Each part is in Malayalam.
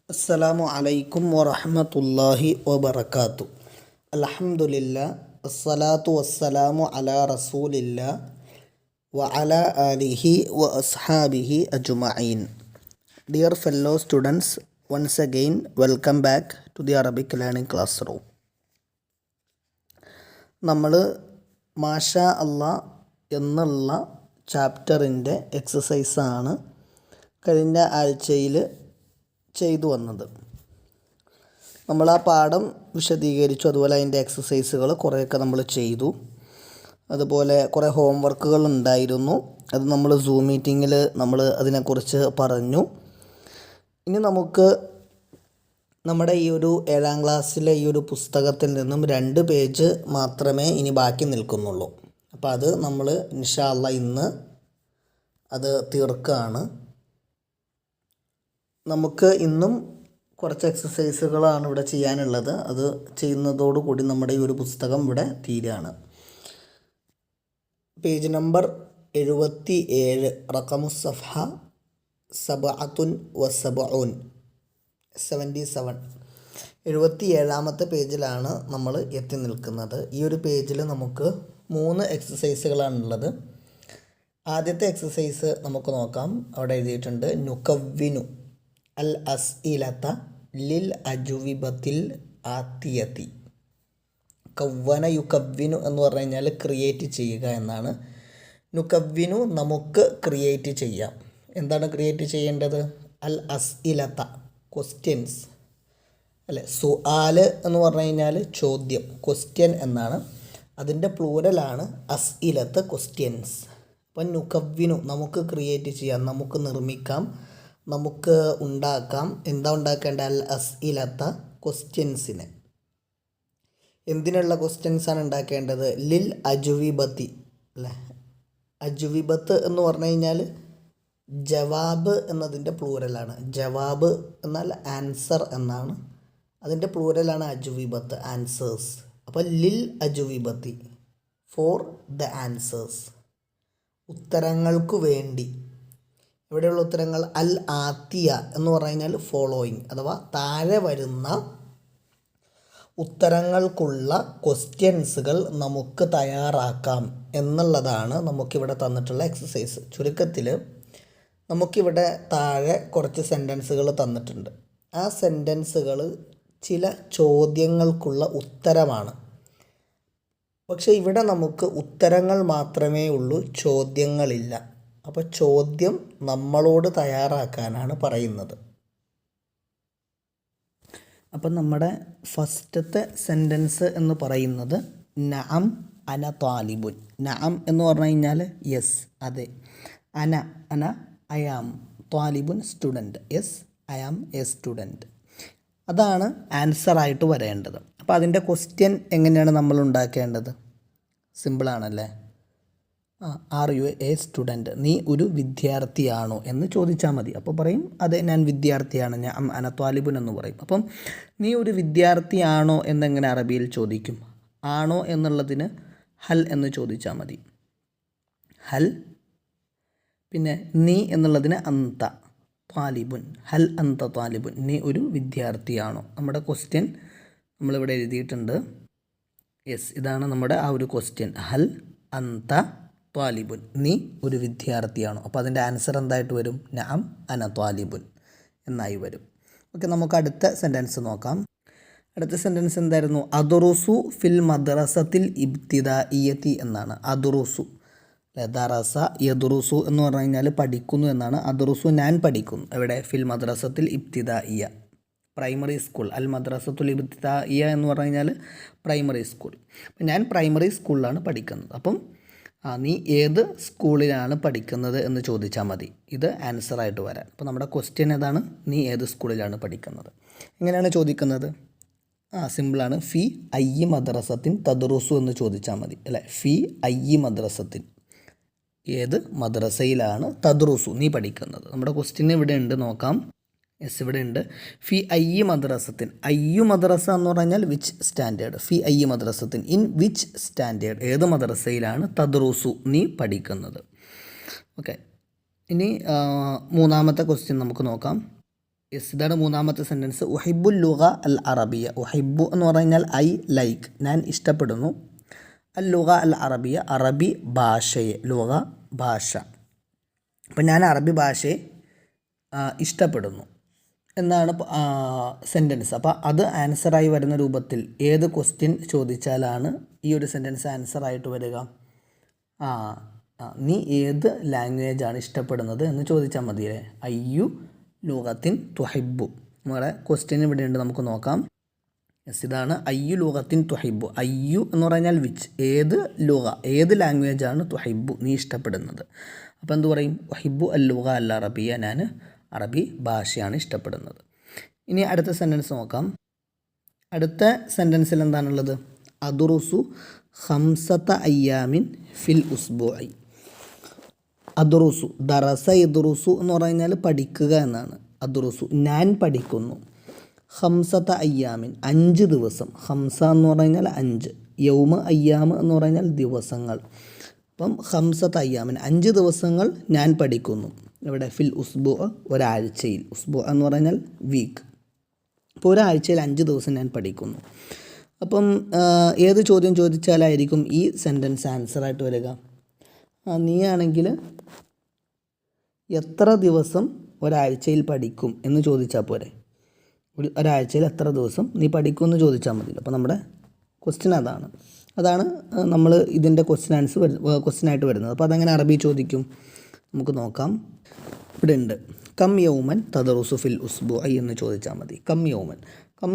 അസ്സലാമു അലൈക്കും വറഹ്മത്തുള്ളാഹി വബറകാതുഹു. അൽഹംദുലില്ലാ അസ്സലാത്തു വസ്സലാമു അലാ റസൂലില്ലാ വഅലാ ആലിഹി വ അസ്ഹാബിഹി അജ്മഈൻ. Dear fellow students, once again welcome back to the Arabic learning classroom. നമ്മൾ മാഷാ അല്ലാ എന്നുള്ള ചാപ്റ്ററിൻ്റെ എക്സസൈസാണ് കഴിഞ്ഞ ആഴ്ചയിൽ ചെയ്തു വന്നത്. നമ്മൾ ആ പാഠം വിശദീകരിച്ചു, അതുപോലെ അതിൻ്റെ എക്സസൈസുകൾ കുറേയൊക്കെ നമ്മൾ ചെയ്തു. അതുപോലെ കുറേ ഹോംവർക്കുകൾ ഉണ്ടായിരുന്നു, അത് നമ്മൾ സൂം മീറ്റിങ്ങിൽ നമ്മൾ അതിനെക്കുറിച്ച് പറഞ്ഞു. ഇനി നമുക്ക് നമ്മുടെ ഈ ഒരു 7ാം ക്ലാസ്സിലെ ഈ ഒരു പുസ്തകത്തിൽ നിന്നും 2 പേജ് മാത്രമേ ഇനി ബാക്കി നിൽക്കുന്നുള്ളൂ. അപ്പോൾ അത് നമ്മൾ ഇൻഷാ അല്ലാ ഇന്ന് അത് തീർക്കുകയാണ്. നമുക്ക് ഇന്നും കുറച്ച് എക്സസൈസുകളാണ് ഇവിടെ ചെയ്യാനുള്ളത്. അത് ചെയ്യുന്നതോടുകൂടി നമ്മുടെ ഈ ഒരു പുസ്തകം ഇവിടെ തീരുകയാണ്. Page number 77, റഖമു സഫഹ 77. 77ാമത്തെ പേജിലാണ് നമ്മൾ എത്തി നിൽക്കുന്നത്. ഈ ഒരു പേജിൽ നമുക്ക് 3 എക്സസൈസുകളാണുള്ളത്. ആദ്യത്തെ എക്സസൈസ് നമുക്ക് നോക്കാം. അവിടെ എഴുതിയിട്ടുണ്ട് നുകവ്വിനു അൽ അസ്ഇലത ലിൽ അജുവിബത്തിൽ ആത്തിയതി. കവ്വന യുകവ്വിനു എന്ന് പറഞ്ഞു കഴിഞ്ഞാൽ ക്രിയേറ്റ് ചെയ്യുക എന്നാണ്. നുകവ്വിനു നമുക്ക് ക്രിയേറ്റ് ചെയ്യാം. എന്താണ് ക്രിയേറ്റ് ചെയ്യേണ്ടത്? അൽ അസ്ഇലത ക്വസ്റ്റ്യൻസ് അല്ലെ. സുആല് എന്ന് പറഞ്ഞു കഴിഞ്ഞാൽ ചോദ്യം, ക്വസ്റ്റ്യൻ എന്നാണ്. അതിൻ്റെ പ്ലൂരലാണ് അസ്ഇലത്ത്, ക്വസ്റ്റ്യൻസ്. അപ്പം നുകവ്വിനു നമുക്ക് ക്രിയേറ്റ് ചെയ്യാം, നമുക്ക് നിർമ്മിക്കാം, നമുക്ക് ഉണ്ടാക്കാം. എന്താ ഉണ്ടാക്കേണ്ടത്? അൽ അസ്ഇലത്ത ക്വസ്റ്റ്യൻസിനെ. എന്തിനുള്ള ക്വസ്റ്റ്യൻസാണ് ഉണ്ടാക്കേണ്ടത്? ലിൽ അജുവിബത്തി അല്ലേ. അജുവിബത്ത് എന്ന് പറഞ്ഞു കഴിഞ്ഞാൽ ജവാബ് എന്നതിൻ്റെ പ്ലൂരലാണ്. ജവാബ് എന്നാൽ ആൻസർ എന്നാണ്. അതിൻ്റെ പ്ലൂരലാണ് അജുവിബത്ത്, ആൻസേഴ്സ്. അപ്പോൾ ലിൽ അജുവിബത്തി, ഫോർ ദ ആൻസേഴ്സ്, ഉത്തരങ്ങൾക്കു വേണ്ടി. ഇവിടെയുള്ള ഉത്തരങ്ങൾ അൽ ആത്തിയ എന്ന് പറഞ്ഞു കഴിഞ്ഞാൽ ഫോളോയിങ്, അഥവാ താഴെ വരുന്ന ഉത്തരങ്ങൾക്കുള്ള ക്വസ്റ്റ്യൻസുകൾ നമുക്ക് തയ്യാറാക്കാം എന്നുള്ളതാണ് നമുക്കിവിടെ തന്നിട്ടുള്ള എക്സസൈസ്. ചുരുക്കത്തിൽ നമുക്കിവിടെ താഴെ കുറച്ച് സെൻറ്റൻസുകൾ തന്നിട്ടുണ്ട്. ആ സെൻറ്റൻസുകൾ ചില ചോദ്യങ്ങൾക്കുള്ള ഉത്തരമാണ്. പക്ഷേ ഇവിടെ നമുക്ക് ഉത്തരങ്ങൾ മാത്രമേ ഉള്ളൂ, ചോദ്യങ്ങളില്ല. അപ്പോൾ ചോദ്യം നമ്മളോട് തയ്യാറാക്കാനാണ് പറയുന്നത്. അപ്പം നമ്മുടെ ഫസ്റ്റത്തെ സെൻറ്റൻസ് എന്ന് പറയുന്നത് നഅം അന ത്വാലിബുൻ. നഅം എന്ന് പറഞ്ഞു കഴിഞ്ഞാൽ യെസ്, അതെ. അന ഐ ആം, ത്വാലിബുൻ student, yes I am a student. അതാണ് ആൻസറായിട്ട് വരേണ്ടത്. അപ്പോൾ അതിൻ്റെ ക്വസ്റ്റ്യൻ എങ്ങനെയാണ് നമ്മൾ ഉണ്ടാക്കേണ്ടത്? സിമ്പിളാണല്ലേ. ആർ യു എ സ്റ്റുഡൻറ്റ്, നീ ഒരു വിദ്യാർത്ഥിയാണോ എന്ന് ചോദിച്ചാൽ മതി. അപ്പോൾ പറയും അതെ ഞാൻ വിദ്യാർത്ഥിയാണ്, ഞാൻ അന ത്വാലിബുൻ എന്ന് പറയും. അപ്പം നീ ഒരു വിദ്യാർത്ഥിയാണോ എന്നെങ്ങനെ അറബിയിൽ ചോദിക്കും? ആണോ എന്നുള്ളതിന് ഹൽ എന്ന് ചോദിച്ചാൽ മതി. ഹൽ. പിന്നെ നീ എന്നുള്ളതിന് അന്ത ത്വാലിബുൻ, ഹൽ അന്ത ത്വാലിബുൻ, നീ ഒരു വിദ്യാർത്ഥിയാണോ. നമ്മുടെ ക്വസ്റ്റ്യൻ നമ്മളിവിടെ എഴുതിയിട്ടുണ്ട്. യെസ്, ഇതാണ് നമ്മുടെ ആ ഒരു ക്വസ്റ്റ്യൻ. ഹൽ അന്ത ത്വാലിബുൻ, നീ ഒരു വിദ്യാർത്ഥിയാണോ. അപ്പോൾ അതിൻ്റെ ആൻസർ എന്തായിട്ട് വരും? നഅം അന ത്വാലിബുൻ എന്നായി വരും. ഓക്കെ, നമുക്ക് അടുത്ത സെൻറ്റൻസ് നോക്കാം. അടുത്ത സെൻറ്റൻസ് എന്തായിരുന്നു? അദുറുസു ഫിൽ മദ്രസത്തിൽ ഇബ്തിദാഇയത്തി എന്നാണ്. അദുറുസു, ദറസ യദുറുസു എന്ന് പറഞ്ഞു കഴിഞ്ഞാൽ പഠിക്കുന്നു എന്നാണ്. അദുറുസു ഞാൻ പഠിക്കുന്നു. എവിടെ? ഫിൽ മദ്രസത്തിൽ ഇബ്തിദാഇയ, പ്രൈമറി സ്കൂൾ. അൽ മദ്രസത്തുൽ ഇബ്തിദാഇയ എന്ന് പറഞ്ഞു കഴിഞ്ഞാൽ പ്രൈമറി സ്കൂൾ. അപ്പം ഞാൻ പ്രൈമറി സ്കൂളിലാണ് പഠിക്കുന്നത്. അപ്പം നീ ഏത് സ്കൂളിലാണ് പഠിക്കുന്നത് എന്ന് ചോദിച്ചാൽ മതി, ഇത് ആൻസറായിട്ട് വരാൻ. അപ്പോൾ നമ്മുടെ ക്വസ്റ്റ്യൻ ഏതാണ്? നീ ഏത് സ്കൂളിലാണ് പഠിക്കുന്നത്. എങ്ങനെയാണ് ചോദിക്കുന്നത്? സിമ്പിളാണ്. ഫി അയ്യി മദ്രസത്തിൻ തദ്റുസു എന്ന് ചോദിച്ചാൽ മതി അല്ലേ. ഫി അയ്യി മദ്രസത്തിൻ, ഏത് മദ്രസയിലാണ് തദ്റുസു നീ പഠിക്കുന്നത്. നമ്മുടെ ക്വസ്റ്റ്യൻ ഇവിടെ ഉണ്ട്, നോക്കാം. യെസ്, ഇവിടെ ഉണ്ട്. ഫി അയ്യി മദ്രസത്തിൻ. അയ്യു മദ്രസ എന്ന് പറഞ്ഞാൽ വിച്ച് സ്റ്റാൻഡേർഡ്. ഫി അയ്യി മദ്രസത്തിൻ, ഇൻ വിച്ച് സ്റ്റാൻഡേർഡ്, ഏത് മദ്രസയിലാണ് തദ്റുസു നീ പഠിക്കുന്നത്. ഓക്കെ, ഇനി മൂന്നാമത്തെ ക്വസ്റ്റ്യൻ നമുക്ക് നോക്കാം. യെസ്, ഇതാണ് മൂന്നാമത്തെ സെൻറ്റൻസ്. ഉഹിബുൽ ലുഗ അൽ അറബിയ. ഉഹിബു എന്ന് പറഞ്ഞാൽ ഐ ലൈക്ക്, ഞാൻ ഇഷ്ടപ്പെടുന്നു. അൽ ലുഗ അൽ അറബിയ, അറബി ഭാഷയെ, ലുഗ ഭാഷ. അപ്പം ഞാൻ അറബി ഭാഷയെ ഇഷ്ടപ്പെടുന്നു എന്നാണ് സെൻറ്റൻസ്. അപ്പോൾ അത് ആൻസറായി വരുന്ന രൂപത്തിൽ ഏത് ക്വസ്റ്റ്യൻ ചോദിച്ചാലാണ് ഈ ഒരു സെൻറ്റൻസ് ആൻസറായിട്ട് വരിക? നീ ഏത് ലാംഗ്വേജാണ് ഇഷ്ടപ്പെടുന്നത് എന്ന് ചോദിച്ചാൽ മതിയല്ലേ. അയ്യു ലൂഗത്തിൻ തുഹിബു. നമ്മുടെ ക്വസ്റ്റ്യൻ ഇവിടെ ഉണ്ട്, നമുക്ക് നോക്കാം. യെസ്, ഇതാണ് അയ്യു ലൂഗത്തിൻ തുഹിബു. അയ്യു എന്ന് പറഞ്ഞാൽ വിച്ച്, ഏത് ലൂഗ, ഏത് ലാംഗ്വേജാണ് തുഹിബു നീ ഇഷ്ടപ്പെടുന്നത്. അപ്പോൾ എന്ത് പറയും? തുഹിബു അൽ ലൂഗ അൽ അറബിയ, ഞാൻ അറബി ഭാഷയാണ് ഇഷ്ടപ്പെടുന്നത്. ഇനി അടുത്ത സെൻറ്റൻസ് നോക്കാം. അടുത്ത സെൻറ്റൻസിൽ എന്താണുള്ളത്? അദുറുസു ഖംസത അയ്യാമിൻ ഫിൽ ഉസ്ബുഇ. അദുറുസു, ദറസ യദുറുസു എന്ന് പറഞ്ഞാൽ പഠിക്കുക എന്നാണ്. അദുറുസു, ഞാൻ പഠിക്കുന്നു. ഖംസത അയ്യാമിൻ, 5 ദിവസം. ഖംസ എന്ന് പറഞ്ഞാൽ 5, യൗമ അയ്യാമ് എന്ന് പറഞ്ഞാൽ ദിവസങ്ങൾ. അപ്പം ഖംസത അയ്യാമിൻ, 5 ദിവസങ്ങൾ ഞാൻ പഠിക്കുന്നു. ഇവിടെ ഫിൽ ഉസ്ബു, ഒരാഴ്ചയിൽ. ഉസ്ബു എന്ന് പറഞ്ഞാൽ വീക്ക്. അപ്പോൾ ഒരാഴ്ചയിൽ 5 ദിവസം ഞാൻ പഠിക്കുന്നു. അപ്പം ഏത് ചോദ്യം ചോദിച്ചാലായിരിക്കും ഈ സെൻറ്റൻസ് ആൻസറായിട്ട് വരിക? നീ ആണെങ്കിൽ എത്ര ദിവസം ഒരാഴ്ചയിൽ പഠിക്കും എന്ന് ചോദിച്ചാൽ പോരെ. ഒരാഴ്ചയിൽ എത്ര ദിവസം നീ പഠിക്കും എന്ന് ചോദിച്ചാൽ മതി. അപ്പോൾ നമ്മുടെ ക്വസ്റ്റ്യൻ അതാണ് നമ്മൾ ഇതിൻ്റെ ക്വസ്റ്റ്യനായിട്ട് വരുന്നത്. അപ്പോൾ അതങ്ങനെ അറബി ചോദിക്കും, നമുക്ക് നോക്കാം. ഇവിടെ ഉണ്ട്, കം യൗമൻ തദറുസു ഫിൽ ഉസ്ബുഇ എന്ന് ചോദിച്ചാൽ മതി. കം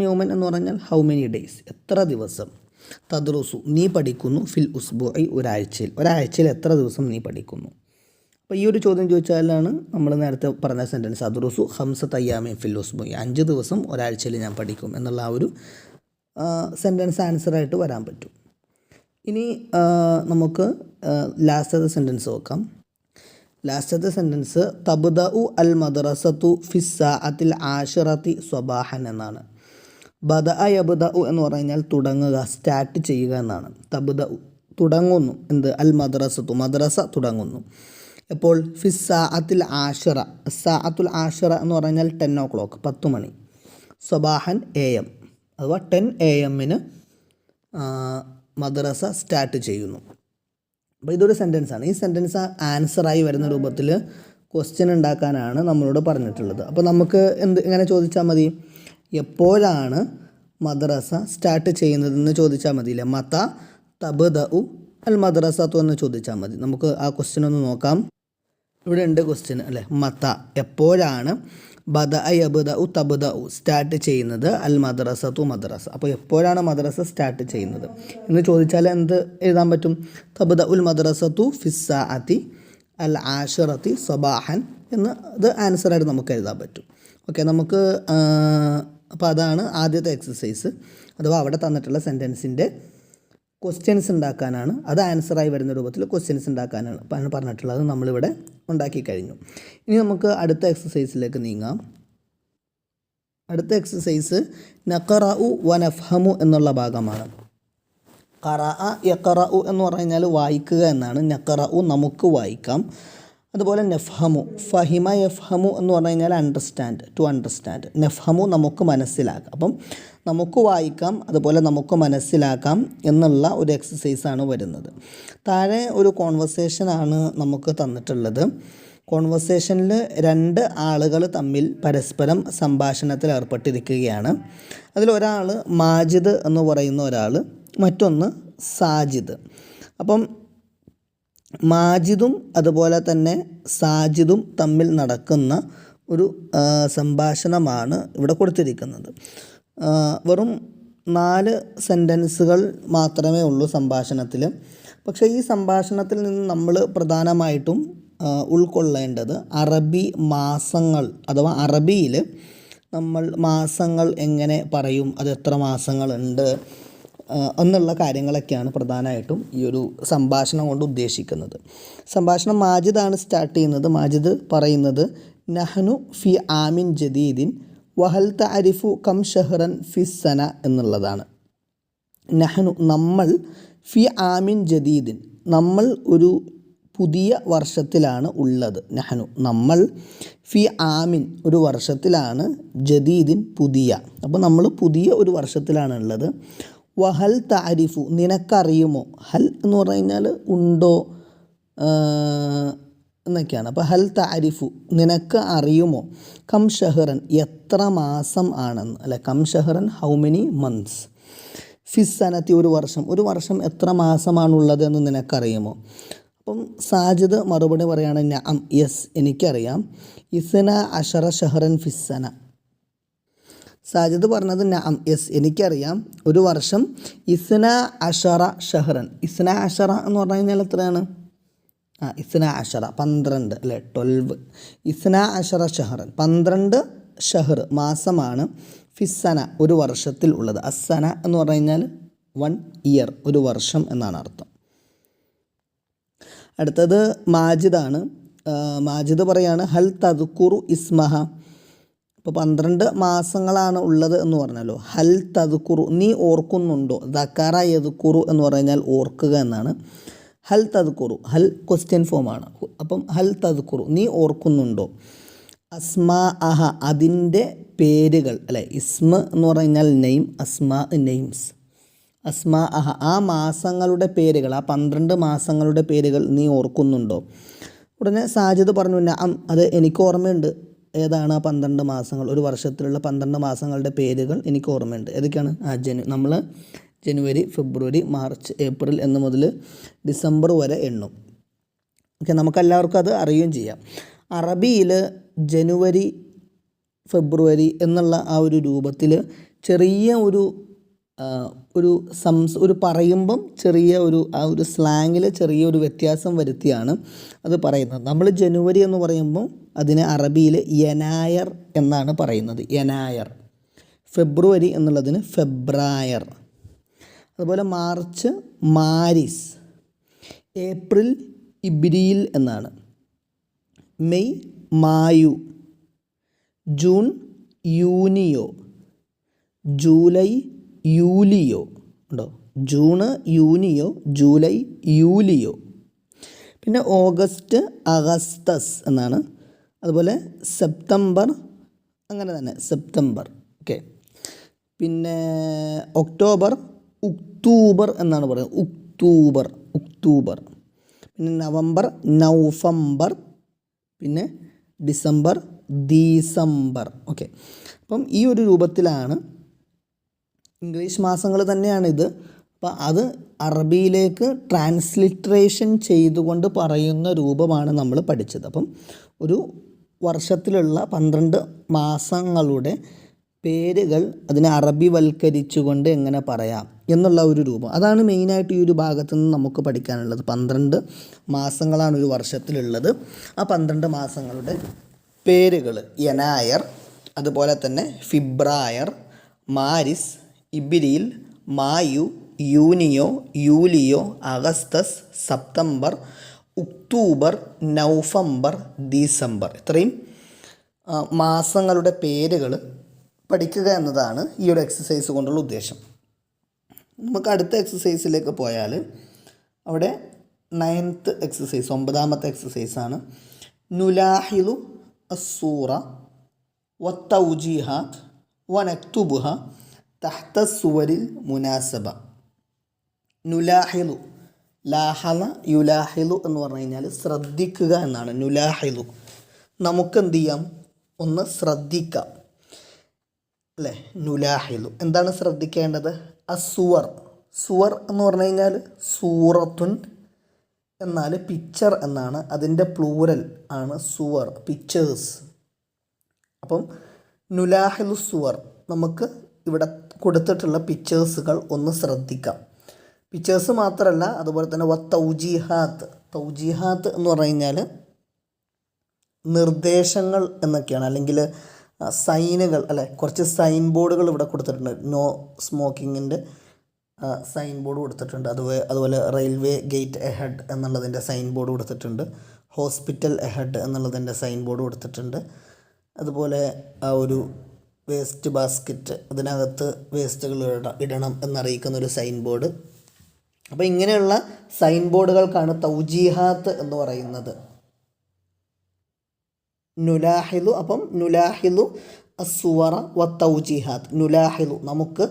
യൗമൻ എന്ന് പറഞ്ഞാൽ ഹൗ മെനി ഡേയ്സ്, എത്ര ദിവസം. തദറുസു, നീ പഠിക്കുന്നു. ഫിൽ ഉസ്ബുഇ, ഒരാഴ്ചയിൽ എത്ര ദിവസം നീ പഠിക്കുന്നു. അപ്പോൾ ഈ ഒരു ചോദ്യം ചോദിച്ചാലാണ് നമ്മൾ നേരത്തെ പറഞ്ഞ സെൻറ്റൻസ് അദുറുസു ഖംസത അയ്യാമിൻ ഫിൽ ഉസ്ബുഇ, 5 ദിവസം ഒരാഴ്ചയിൽ ഞാൻ പഠിക്കും എന്നുള്ള ആ ഒരു സെൻറ്റൻസ് ആൻസറായിട്ട് വരാൻ പറ്റും. ഇനി നമുക്ക് ലാസ്റ്റത്തെ സെൻറ്റൻസ് നോക്കാം. ലാസ്റ്റത്തെ സെൻറ്റൻസ് തബ്ദഉ അൽ മദ്റസതു ഫിസ്സാഅത്തിൽ ആശിറത്തി സ്വബാഹൻ എന്നാണ്. ബദഅ യബ്ദഉ എന്ന് പറഞ്ഞാൽ തുടങ്ങുക, സ്റ്റാർട്ട് ചെയ്യുക എന്നാണ്. തബ്ദഉ, തുടങ്ങുന്നു. എന്ത്? അൽ മദ്റസതു, മദ്രസ തുടങ്ങുന്നു. എപ്പോൾ? ഫിസ്സാഅത്തിൽ ആശിറ, സാഅത്തുൽ ആശിറ എന്ന് പറഞ്ഞാൽ 10 o'clock, 10 മണി. സ്വബാഹൻ AM, അഥവാ 10 AM മദ്രസ സ്റ്റാർട്ട് ചെയ്യുന്നു. അപ്പോൾ ഇതൊരു സെൻറ്റൻസാണ്. ഈ സെൻറ്റൻസ് ആൻസറായി വരുന്ന രൂപത്തിൽ ക്വസ്റ്റ്യൻ ഉണ്ടാക്കാനാണ് നമ്മളോട് പറഞ്ഞിട്ടുള്ളത്. അപ്പോൾ നമുക്ക് എങ്ങനെ ചോദിച്ചാൽ മതി? എപ്പോഴാണ് മദ്രസ സ്റ്റാർട്ട് ചെയ്യുന്നതെന്ന് ചോദിച്ചാൽ മതിയില്ലേ. മത തബ്ദഉ അൽ മദ്രസത്തു എന്ന് ചോദിച്ചാൽ മതി. നമുക്ക് ആ ക്വസ്റ്റ്യൻ ഒന്ന് നോക്കാം. ഇവിടെ ഉണ്ട് ക്വസ്റ്റ്യൻ അല്ലേ. മത, എപ്പോഴാണ്. ബദഅ യബ്ദഉ തബ്ദഉ, സ്റ്റാർട്ട് ചെയ്യുന്നത്. അൽ മദ്രസത്തു, മദ്രസ. അപ്പോൾ എപ്പോഴാണ് മദ്രസ സ്റ്റാർട്ട് ചെയ്യുന്നത് എന്ന് ചോദിച്ചാൽ എന്ത് എഴുതാൻ പറ്റും? തബ്ദഉൽ മദ്രസത്തു ഫിസ്സാഅത്തി അൽ ആശിറത്തി സ്വബാഹൻ എന്ന് ഇത് ആൻസറായിട്ട് നമുക്ക് എഴുതാൻ പറ്റും. ഓക്കെ, നമുക്ക് അപ്പോൾ അതാണ് ആദ്യത്തെ എക്സസൈസ്, അഥവാ അവിടെ തന്നിട്ടുള്ള സെൻറ്റൻസിൻ്റെ ക്വസ്റ്റ്യൻസ് ഉണ്ടാക്കാനാണ്. അത് ആൻസറായി വരുന്ന രൂപത്തിൽ ക്വസ്റ്റ്യൻസ് ഉണ്ടാക്കാനാണ് പറഞ്ഞിട്ടുള്ളത്. നമ്മളിവിടെ ഉണ്ടാക്കി കഴിഞ്ഞു. ഇനി നമുക്ക് അടുത്ത എക്സസൈസിലേക്ക് നീങ്ങാം. അടുത്ത എക്സസൈസ് നഖറഉ വനഫ്ഹമു എന്നുള്ള ഭാഗമാണ്. ഖറഅ യഖറഉ എന്ന് പറഞ്ഞാൽ വായിക്കുക എന്നാണ്. നഖറഉ നമുക്ക് വായിക്കാം. അതുപോലെ നഫ്ഹമു, ഫഹിമ യഫ്ഹമു എന്ന് പറഞ്ഞു കഴിഞ്ഞാൽ അണ്ടർസ്റ്റാൻഡ്, ടു അണ്ടർസ്റ്റാൻഡ്. നഫ്ഹമു നമുക്ക് മനസ്സിലാക്കാം. അപ്പം നമുക്ക് വായിക്കാം, അതുപോലെ നമുക്ക് മനസ്സിലാക്കാം എന്നുള്ള ഒരു എക്സസൈസാണ് വരുന്നത്. താഴെ ഒരു കോൺവെർസേഷനാണ് നമുക്ക് തന്നിട്ടുള്ളത്. കോൺവെർസേഷനിൽ 2 ആളുകൾ തമ്മിൽ പരസ്പരം സംഭാഷണത്തിൽ ഏർപ്പെട്ടിരിക്കുകയാണ്. അതിലൊരാൾ മാജിദ് എന്ന് പറയുന്ന ഒരാൾ, മറ്റൊന്ന് സാജിദ്. അപ്പം മാജിദും അതുപോലെ തന്നെ സാജിദും തമ്മിൽ നടക്കുന്ന ഒരു സംഭാഷണമാണ് ഇവിടെ കൊടുത്തിരിക്കുന്നത്. വെറും 4 സെൻറ്റൻസുകൾ മാത്രമേ ഉള്ളൂ സംഭാഷണത്തിൽ. പക്ഷേ ഈ സംഭാഷണത്തിൽ നിന്ന് നമ്മൾ പ്രധാനമായിട്ടും ഉൾക്കൊള്ളേണ്ടത് അറബി മാസങ്ങൾ, അഥവാ അറബിയിൽ നമ്മൾ മാസങ്ങൾ എങ്ങനെ പറയും, അത് എത്ര മാസങ്ങളുണ്ട് എന്നുള്ള കാര്യങ്ങളൊക്കെയാണ് പ്രധാനമായിട്ടും ഈ ഒരു സംഭാഷണം കൊണ്ട് ഉദ്ദേശിക്കുന്നത്. സംഭാഷണം മാജിദാണ് സ്റ്റാർട്ട് ചെയ്യുന്നത്. മാജിദ് പറയുന്നത് നഹ്നു ഫി ആമിൻ ജദീദിൻ വഹൽ തഅരിഫു കം ഷഹ്റൻ ഫി സന എന്നുള്ളതാണ്. നഹ്നു, നമ്മൾ, ഫി ആമിൻ ജദീദിൻ, നമ്മൾ ഒരു പുതിയ വർഷത്തിലാണ് ഉള്ളത്. നഹ്നു നമ്മൾ ഫി ആമിൻ ഒരു വർഷത്തിലാണ്, ജദീദിൻ പുതിയ. അപ്പോൾ നമ്മൾ പുതിയ ഒരു വർഷത്തിലാണ് ഉള്ളത്. വഹൽ താരിഫു നിനക്കറിയുമോ, ഹൽ എന്ന് പറഞ്ഞു കഴിഞ്ഞാൽ ഉണ്ടോ എന്നൊക്കെയാണ്. അപ്പോൾ ഹൽ താരിഫു നിനക്ക് അറിയുമോ, കം ഷഹറൻ എത്ര മാസം ആണെന്ന്, അല്ലെ കം ഷഹറൻ ഹൗ മെനി മന്ത്സ്, ഫിസ്സനത്തി ഒരു വർഷം എത്ര മാസമാണുള്ളത് എന്ന് നിനക്കറിയുമോ. അപ്പം സാജിദ് മറുപടി പറയാണ് നഅം യെസ് എനിക്കറിയാം. ഇസ്ന അഷറ ഷഹറൻ ഫിസ്സന. സാജിദ് പറഞ്ഞത് നഅം യെസ് എനിക്കറിയാം ഒരു വർഷം ഇസ്ന അഷറ ഷഹറൻ. ഇസ്ന അഷറ എന്ന് പറഞ്ഞു കഴിഞ്ഞാൽ എത്രയാണ്? ഇസ്ന അഷറ 12 അല്ലേ 12. ഇസ്ന അഷറ ഷഹറൻ 12 ഷഹർ മാസമാണ്. ഫിസ്സന ഒരു വർഷത്തിൽ ഉള്ളത്. അസ്സന എന്ന് പറഞ്ഞു കഴിഞ്ഞാൽ 1 ഇയർ ഒരു വർഷം എന്നാണ് അർത്ഥം. അടുത്തത് മാജിദാണ്. മാജിദ് പറയാണ് ഹൽ തദ്കുറു ഇസ്മഹ. അപ്പോൾ 12 മാസങ്ങളാണ് ഉള്ളത് എന്ന് പറഞ്ഞല്ലോ. ഹൽ തദ്കുറു നീ ഓർക്കുന്നുണ്ടോ. ദക്കറ യദ്കുറു എന്ന് പറഞ്ഞു കഴിഞ്ഞാൽ ഓർക്കുക എന്നാണ്. ഹൽ തദ്കുറു ഹൽ ക്വസ്റ്റ്യൻ ഫോമാണ്. അപ്പം ഹൽ തദ്കുറു നീ ഓർക്കുന്നുണ്ടോ. അസ്മാ അഹ അതിൻ്റെ പേരുകൾ, അല്ലെ ഇസ്മ എന്ന് പറഞ്ഞു കഴിഞ്ഞാൽ നെയിം, അസ്മാ നെയിംസ്. അസ്മാ അഹ ആ മാസങ്ങളുടെ പേരുകൾ, ആ 12 മാസങ്ങളുടെ പേരുകൾ നീ ഓർക്കുന്നുണ്ടോ. ഉടനെ സാജിദ് പറഞ്ഞു നഅം അത് എനിക്ക് ഓർമ്മയുണ്ട്. ഏതാണ് ആ 12 മാസങ്ങൾ, ഒരു വർഷത്തിലുള്ള 12 മാസങ്ങളുടെ പേരുകൾ എനിക്ക് ഓർമ്മയുണ്ട്. ഏതൊക്കെയാണ്? നമ്മൾ ജനുവരി, ഫെബ്രുവരി, മാർച്ച്, ഏപ്രിൽ എന്ന് മുതൽ ഡിസംബർ വരെ എണ്ണും. ഓക്കെ, നമുക്കെല്ലാവർക്കും അത് അറിയുകയും ചെയ്യാം. അറബിയിൽ ജനുവരി, ഫെബ്രുവരി എന്നുള്ള ആ ഒരു രൂപത്തിൽ ചെറിയ ഒരു പറയുമ്പം ചെറിയ ആ ഒരു സ്ലാങ്ങിൽ ചെറിയൊരു വ്യത്യാസം വരുത്തിയാണ് അത് പറയുന്നത്. നമ്മൾ ജനുവരി എന്ന് പറയുമ്പോൾ അതിനെ അറബിയിൽ യനായർ എന്നാണ് പറയുന്നത്, യനായർ. ഫെബ്രുവരി എന്നുള്ളതിന് ഫെബ്രായർ. അതുപോലെ മാർച്ച് മാരിസ്, ഏപ്രിൽ ഇബ്രിൽ എന്നാണ്, മെയ് മായു, ജൂൺ യൂനിയോ, ജൂലൈ യൂലിയോ. ഉണ്ടോ? ജൂണ് യൂനിയോ, ജൂലൈ യൂലിയോ. പിന്നെ ഓഗസ്റ്റ് അഗസ്തസ് എന്നാണ്. അതുപോലെ സെപ്റ്റംബർ, അങ്ങനെ തന്നെ സെപ്റ്റംബർ. ഓക്കെ, പിന്നെ ഒക്ടോബർ ഉക്തൂബർ എന്നാണ് പറയുന്നത്, ഉക്തൂബർ. പിന്നെ നവംബർ നൗഫംബർ, പിന്നെ ഡിസംബർ ദീസംബർ. ഓക്കെ, അപ്പം ഈ ഒരു രൂപത്തിലാണ് ഇംഗ്ലീഷ് മാസങ്ങൾ തന്നെയാണിത്. അപ്പോൾ അത് അറബിയിലേക്ക് ട്രാൻസ്ലിട്രേഷൻ ചെയ്തുകൊണ്ട് പറയുന്ന രൂപമാണ് നമ്മൾ പഠിച്ചത്. അപ്പം ഒരു വർഷത്തിലുള്ള 12 മാസങ്ങളുടെ പേരുകൾ അതിനെ അറബിവൽക്കരിച്ചുകൊണ്ട് എങ്ങനെ പറയാം എന്നുള്ള ഒരു രൂപം, അതാണ് മെയിനായിട്ട് ഈ ഒരു ഭാഗത്തു നിന്ന് നമുക്ക് പഠിക്കാനുള്ളത്. 12 മാസങ്ങളാണ് ഒരു വർഷത്തിലുള്ളത്. ആ 12 മാസങ്ങളുടെ പേരുകൾ യനായർ, അതുപോലെ തന്നെ ഫെബ്രുവരി, മാരിസ്, ഇബ്രിൽ, മായു, യൂനിയോ, യൂലിയോ, അഗസ്തസ്, സെപ്റ്റംബർ, ഒക്ടോബർ, നവംബർ, ഡിസംബർ. ഇത്രയും മാസങ്ങളുടെ പേരുകൾ പഠിക്കുക എന്നതാണ് ഈ ഒരു എക്സസൈസ് കൊണ്ടുള്ള ഉദ്ദേശം. നമുക്ക് അടുത്ത എക്സസൈസിലേക്ക് പോയാൽ അവിടെ 9th എക്സസൈസ്, 9ാമത്തെ എക്സസൈസാണ്. നുലാഹിലു അസ്സൂറ വത്തൗജീഹാത്ത് വനക്തുബുഹ തഹ്ത സുവരിൽ മുനാസബ. നുലാഹിലു, ലാഹല യുലാഹിലു എന്ന് പറഞ്ഞു കഴിഞ്ഞാൽ ശ്രദ്ധിക്കുക എന്നാണ്. നുലാഹിലു നമുക്കെന്ത് ചെയ്യാം, ഒന്ന് ശ്രദ്ധിക്കാം അല്ലേ. നുലാഹിലു എന്താണ് ശ്രദ്ധിക്കേണ്ടത്? അസുവർ, സുവർ എന്ന് പറഞ്ഞു കഴിഞ്ഞാൽ സൂറത്തുൻ എന്നാൽ പിക്ചർ എന്നാണ്. അതിൻ്റെ പ്ലൂരൽ ആണ് സുവർ, പിക്ചേഴ്സ്. അപ്പം നുലാഹിലു സുവർ, നമുക്ക് ഇവിടെ കൊടുത്തിട്ടുള്ള പിക്ചേഴ്സുകൾ ഒന്ന് ശ്രദ്ധിക്കാം. പിക്ചേഴ്സ് മാത്രമല്ല, അതുപോലെ തന്നെ തൗജീഹാത്ത്. തൗജീഹാത്ത് എന്ന് പറഞ്ഞു കഴിഞ്ഞാൽ നിർദ്ദേശങ്ങൾ എന്നൊക്കെയാണ്, അല്ലെങ്കിൽ സൈനുകൾ അല്ലെ. കുറച്ച് സൈൻ ബോർഡുകൾ ഇവിടെ കൊടുത്തിട്ടുണ്ട്. നോ സ്മോക്കിങ്ങിൻ്റെ സൈൻ ബോർഡ് കൊടുത്തിട്ടുണ്ട്. അതുപോലെ റെയിൽവേ ഗേറ്റ് എഹെഡ് എന്നുള്ളതിൻ്റെ സൈൻ ബോർഡ് കൊടുത്തിട്ടുണ്ട്. ഹോസ്പിറ്റൽ എഹെഡ് എന്നുള്ളതിൻ്റെ സൈൻ ബോർഡ് കൊടുത്തിട്ടുണ്ട്. അതുപോലെ ആ ഒരു വേസ്റ്റ് ബാസ്ക്കറ്റ്, അതിനകത്ത് വേസ്റ്റുകൾ ഇടണം എന്നറിയിക്കുന്ന ഒരു സൈൻ ബോർഡ്. അപ്പോൾ ഇങ്ങനെയുള്ള സൈൻ ബോർഡുകൾക്കാണ് തൗജീഹാത്ത് എന്ന് പറയുന്നത്. നുലാഹിലു, അപ്പം നുലാഹിലു അസുവറ വ തൗജീഹാത്ത്. നുലാഹിലു നമുക്ക്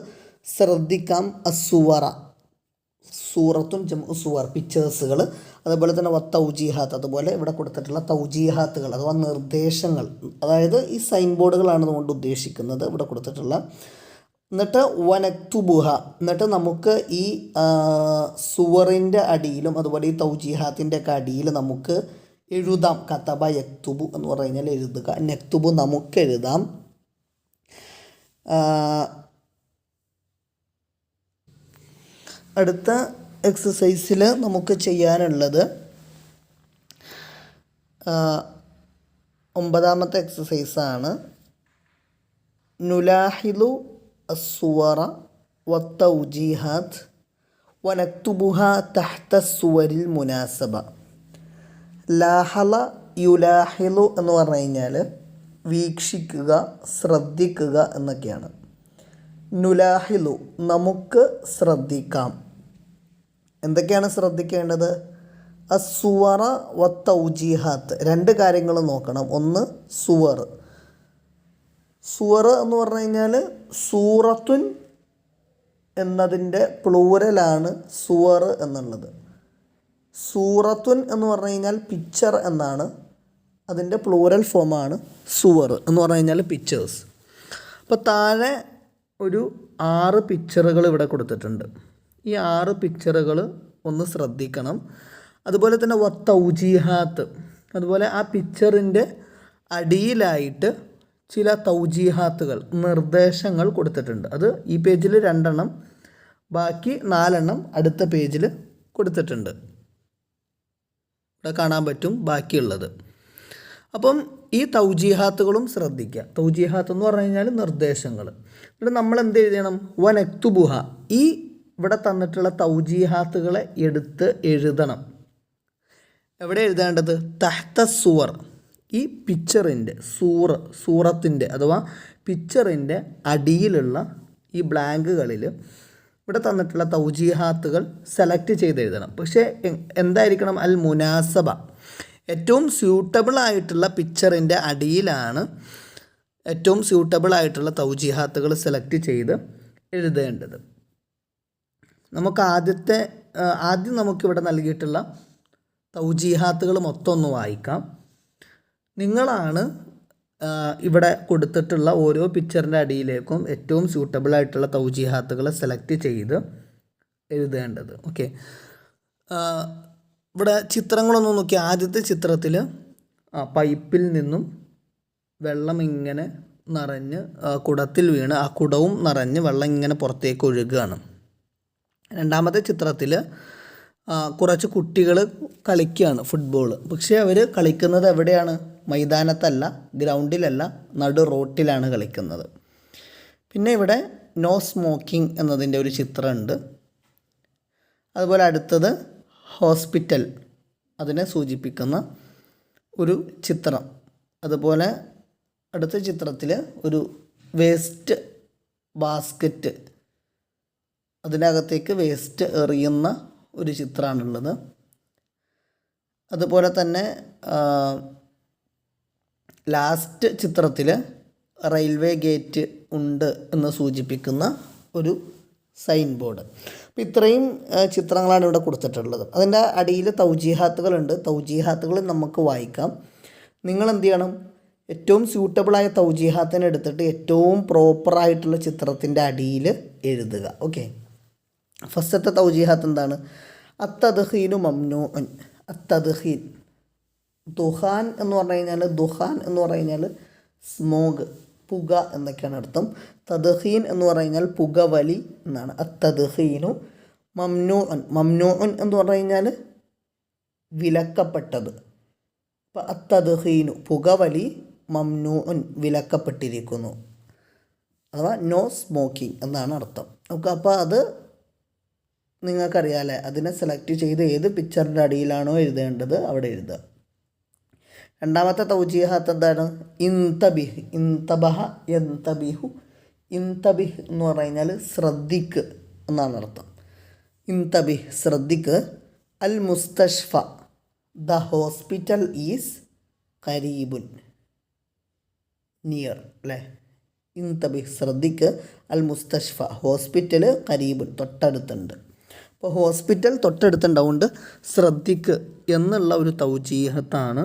ശ്രദ്ധിക്കാം, അസുവറ സൂറത്തും സുവർ പിക്ചേഴ്സുകൾ, അതുപോലെ തന്നെ വ തൗജീഹാത്ത് അതുപോലെ ഇവിടെ കൊടുത്തിട്ടുള്ള തൗജീഹാത്തുകൾ അഥവാ നിർദ്ദേശങ്ങൾ, അതായത് ഈ സൈൻ ബോർഡുകളാണ് അതുകൊണ്ട് ഉദ്ദേശിക്കുന്നത് ഇവിടെ കൊടുത്തിട്ടുള്ള. എന്നിട്ട് വനക്തുബുഹ, എന്നിട്ട് നമുക്ക് ഈ സുവറിൻ്റെ അടിയിലും അതുപോലെ ഈ തൗജീഹാത്തിൻ്റെ ഒക്കെ അടിയിൽ നമുക്ക് എഴുതാം. കതബ യക്തുബു എന്ന് പറഞ്ഞു കഴിഞ്ഞാൽ എഴുതുക, നക്തുബു നമുക്ക് എഴുതാം. അടുത്ത എക്സസൈസിൽ നമുക്ക് ചെയ്യാനുള്ളത് 9ാമത്തെ എക്സസൈസാണ്. നുലാഹിലു അസുവറ വ തൗജീഹാത്ത് വനക്തുബുഹ തഹ്ത സുവരിൽ മുനാസബ. ലാഹല യുലാഹിലു എന്ന് പറഞ്ഞു കഴിഞ്ഞാൽ വീക്ഷിക്കുക, ശ്രദ്ധിക്കുക എന്നൊക്കെയാണ്. നുലാഹിലു നമുക്ക് ശ്രദ്ധിക്കാം. എന്തൊക്കെയാണ് ശ്രദ്ധിക്കേണ്ടത്? അസുവറ വ തൗജീഹാത്ത്, രണ്ട് കാര്യങ്ങൾ നോക്കണം. ഒന്ന് സുവർ. സുവർ എന്ന് പറഞ്ഞു കഴിഞ്ഞാൽ സൂറത്തുൻ എന്നതിൻ്റെ പ്ലൂരലാണ് സുവർ എന്നുള്ളത്. സൂറത്തുൻ എന്ന് പറഞ്ഞു കഴിഞ്ഞാൽ പിക്ചർ എന്നാണ്, അതിൻ്റെ പ്ലൂരൽ ഫോമാണ് സുവർ എന്ന് പറഞ്ഞു കഴിഞ്ഞാൽ പിക്ചേഴ്സ്. അപ്പോൾ താഴെ ഒരു 6 പിക്ചറുകൾ ഇവിടെ കൊടുത്തിട്ടുണ്ട്. ഈ 6 പിക്ചറുകൾ ഒന്ന് ശ്രദ്ധിക്കണം. അതുപോലെ തന്നെ വ തൗജീഹാത്ത്, അതുപോലെ ആ പിക്ചറിൻ്റെ അടിയിലായിട്ട് ചില തൗജീഹാത്തുകൾ നിർദ്ദേശങ്ങൾ കൊടുത്തിട്ടുണ്ട്. അത് ഈ പേജിൽ 2 എണ്ണം, ബാക്കി 4 എണ്ണം അടുത്ത പേജിൽ കൊടുത്തിട്ടുണ്ട്. ഇവിടെ കാണാൻ പറ്റും ബാക്കിയുള്ളത്. അപ്പം ഈ തൗജീഹാത്തുകളും ശ്രദ്ധിക്കുക. തൗജീഹാത്ത് എന്ന് പറഞ്ഞു കഴിഞ്ഞാൽ നിർദ്ദേശങ്ങൾ. ഇവിടെ നമ്മൾ എന്ത് എഴുതണം? വനക്തുബുഹ, ഈ ഇവിടെ തന്നിട്ടുള്ള തൗജീഹാത്തുകളെ എടുത്ത് എഴുതണം. എവിടെ എഴുതേണ്ടത്? തഹ്ത സുവർ, ഈ പിക്ചറിൻ്റെ സൂറത്തിൻ്റെ അഥവാ പിക്ചറിൻ്റെ അടിയിലുള്ള ഈ ബ്ലാങ്കുകളിൽ ഇവിടെ തന്നിട്ടുള്ള തൗജീഹാത്തുകൾ സെലക്ട് ചെയ്ത് എഴുതണം. പക്ഷേ എന്തായിരിക്കണം? അൽ മുനാസബ, ഏറ്റവും സ്യൂട്ടബിൾ ആയിട്ടുള്ള പിക്ചറിൻ്റെ അടിയിലാണ് ഏറ്റവും സ്യൂട്ടബിൾ ആയിട്ടുള്ള തൗജീഹാത്തുകൾ സെലക്ട് ചെയ്ത് എഴുതേണ്ടത്. നമുക്ക് ആദ്യം നമുക്കിവിടെ നൽകിയിട്ടുള്ള തൗജീഹാത്തുകൾ മൊത്തം ഒന്ന് വായിക്കാം. നിങ്ങളാണ് ഇവിടെ കൊടുത്തിട്ടുള്ള ഓരോ പിക്ചറിൻ്റെ അടിയിലേക്കും ഏറ്റവും സ്യൂട്ടബിൾ ആയിട്ടുള്ള തൗജീഹാത്തുകൾ സെലക്ട് ചെയ്ത് എഴുതേണ്ടത്. ഓക്കെ, ഇവിടെ ചിത്രങ്ങളൊന്നും നോക്കി. ആദ്യത്തെ ചിത്രത്തിൽ പൈപ്പിൽ നിന്നും വെള്ളം ഇങ്ങനെ നിറഞ്ഞ് കുടത്തിൽ വീണ് ആ കുടവും നിറഞ്ഞ് വെള്ളം ഇങ്ങനെ പുറത്തേക്ക് ഒഴുകുകയാണ്. രണ്ടാമത്തെ ചിത്രത്തിൽ കുറച്ച് കുട്ടികൾ കളിക്കുകയാണ് ഫുട്ബോൾ. പക്ഷേ അവർ കളിക്കുന്നത് എവിടെയാണ്? മൈതാനത്തല്ല, ഗ്രൗണ്ടിലല്ല, നടു റോട്ടിലാണ് കളിക്കുന്നത്. പിന്നെ ഇവിടെ നോ സ്മോക്കിംഗ് എന്നതിൻ്റെ ഒരു ചിത്രമുണ്ട്. അതുപോലെ അടുത്തത് ഹോസ്പിറ്റൽ, അതിനെ സൂചിപ്പിക്കുന്ന ഒരു ചിത്രം. അതുപോലെ അടുത്ത ചിത്രത്തിൽ ഒരു വേസ്റ്റ് ബാസ്ക്കറ്റ്, അതിനകത്തേക്ക് വേസ്റ്റ് എറിയുന്ന ഒരു ചിത്രമാണുള്ളത്. അതുപോലെ തന്നെ ലാസ്റ്റ് ചിത്രത്തിൽ റെയിൽവേ ഗേറ്റ് ഉണ്ട് എന്ന് സൂചിപ്പിക്കുന്ന ഒരു സൈൻ ബോർഡ്. അപ്പോൾ ഇത്രയും ചിത്രങ്ങളാണ് ഇവിടെ കൊടുത്തിട്ടുള്ളത്. അതിൻ്റെ അടിയിൽ തൗജീഹാത്തുകളുണ്ട്. തൗജീഹാത്തുകൾ നമുക്ക് വായിക്കാം. നിങ്ങൾ എന്ത് ചെയ്യണം? ഏറ്റവും സ്യൂട്ടബിളായ തൗജീഹാത്തിനെ എടുത്തിട്ട് ഏറ്റവും പ്രോപ്പറായിട്ടുള്ള ചിത്രത്തിൻ്റെ അടിയിൽ എഴുതുക. ഓക്കെ, ഫസ്റ്റത്തെ തൗജീഹാത്ത് എന്താണ്? അത്തദ്ഖീനു മംനൂഉൻ. അത്തദ്ഖീൻ, ദുഹാൻ എന്ന് പറഞ്ഞു കഴിഞ്ഞാൽ, ദുഹാൻ എന്ന് പറഞ്ഞു കഴിഞ്ഞാൽ സ്മോഗ്, പുക എന്നൊക്കെയാണ് അർത്ഥം. തദ്ഖീൻ എന്ന് പറഞ്ഞു കഴിഞ്ഞാൽ പുകവലി എന്നാണ്. അത്തദ്ഖീനു മംനൂഉൻ. മംനൂഉൻ എന്ന് പറഞ്ഞു കഴിഞ്ഞാൽ വിലക്കപ്പെട്ടത്. അപ്പോൾ അത്തദ്ഖീനു പുകവലി, മംനൂഉൻ വിലക്കപ്പെട്ടിരിക്കുന്നു, അഥവാ നോ സ്മോക്കിംഗ് എന്നാണ് അർത്ഥം. ഓക്കെ, അപ്പോൾ അത് നിങ്ങൾക്കറിയാമല്ലേ. അതിനെ സെലക്ട് ചെയ്ത് ഏത് പിക്ചറിൻ്റെ അടിയിലാണോ എഴുതേണ്ടത് അവിടെ എഴുതുക. രണ്ടാമത്തെ തൗജീഹാത്ത് എന്താണ്? ഇൻതബിഹ്. ഇൻതബഹ യൻതബിഹു. ഇൻതബിഹ് എന്ന് പറഞ്ഞു കഴിഞ്ഞാൽ ശ്രദ്ധിക്ക് എന്നാണ് അർത്ഥം. ഇൻതബി ശ്രദ്ധിക്ക്, അൽ മുസ്തഷ്ഫ ദ ഹോസ്പിറ്റൽ ഈസ് ഖരീബുൻ നിയർ അല്ലേ. ഇൻതബി ശ്രദ്ധിക്ക്, അൽ മുസ്തഷ്ഫ ഹോസ്പിറ്റൽ ഖരീബുൻ തൊട്ടടുത്തുണ്ട്. അപ്പോൾ ഹോസ്പിറ്റൽ തൊട്ടടുത്തുണ്ടാവുകൊണ്ട് ശ്രദ്ധിക്ക് എന്നുള്ള ഒരു തൗജീഹാണ്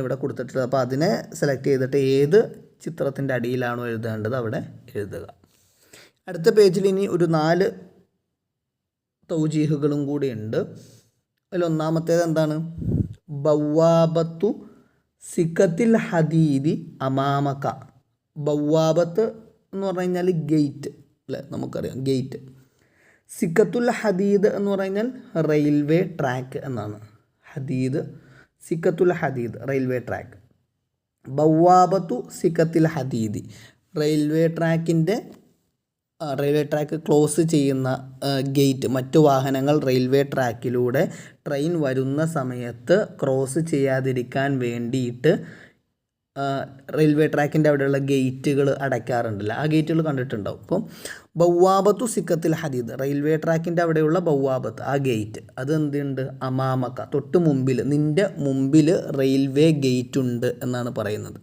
ഇവിടെ കൊടുത്തിട്ടുള്ളത്. അപ്പോൾ അതിനെ സെലക്ട് ചെയ്തിട്ട് ഏത് ചിത്രത്തിൻ്റെ അടിയിലാണോ എഴുതേണ്ടത് അവിടെ എഴുതുക. അടുത്ത പേജിൽ ഇനി ഒരു 4 തൗജീഹുകളും കൂടി ഉണ്ട്. അതിലൊന്നാമത്തേത് എന്താണ്? ബവാബത്തു സിക്കത്തിൽ ഹദീദി അമാമക. ബവാബത്ത് എന്ന് പറഞ്ഞു കഴിഞ്ഞാൽ ഗേറ്റ് അല്ലേ, നമുക്കറിയാം ഗേറ്റ്. സിക്കത്തുൽ ഹദീദ് എന്ന് പറഞ്ഞാൽ റെയിൽവേ ട്രാക്ക് എന്നാണ്. ഹദീദ്, സിക്കത്തുൽ ഹദീദ് റെയിൽവേ ട്രാക്ക്. ബവാബത്തു സിക്കത്തിൽ ഹദീദി റെയിൽവേ ട്രാക്ക് ക്ലോസ് ചെയ്യുന്ന ഗേറ്റ്. മറ്റു വാഹനങ്ങൾ റെയിൽവേ ട്രാക്കിലൂടെ ട്രെയിൻ വരുന്ന സമയത്ത് ക്രോസ് ചെയ്യാതിരിക്കാൻ വേണ്ടിയിട്ട് റെയിൽവേ ട്രാക്കിൻ്റെ അവിടെയുള്ള ഗേറ്റുകൾ അടയ്ക്കാറുണ്ടല്ലോ, ആ ഗേറ്റുകൾ കണ്ടിട്ടുണ്ടാവും. അപ്പം ബവാബത്തു സിക്കത്തിൽ ഹദീദ് റെയിൽവേ ട്രാക്കിൻ്റെ അവിടെയുള്ള ബവാബത്ത് ആ ഗേറ്റ് അത് എന്തുണ്ട്? അമാമക്ക തൊട്ട് മുമ്പിൽ, നിൻ്റെ മുമ്പിൽ റെയിൽവേ ഗേറ്റ് ഉണ്ട് എന്നാണ് പറയുന്നത്.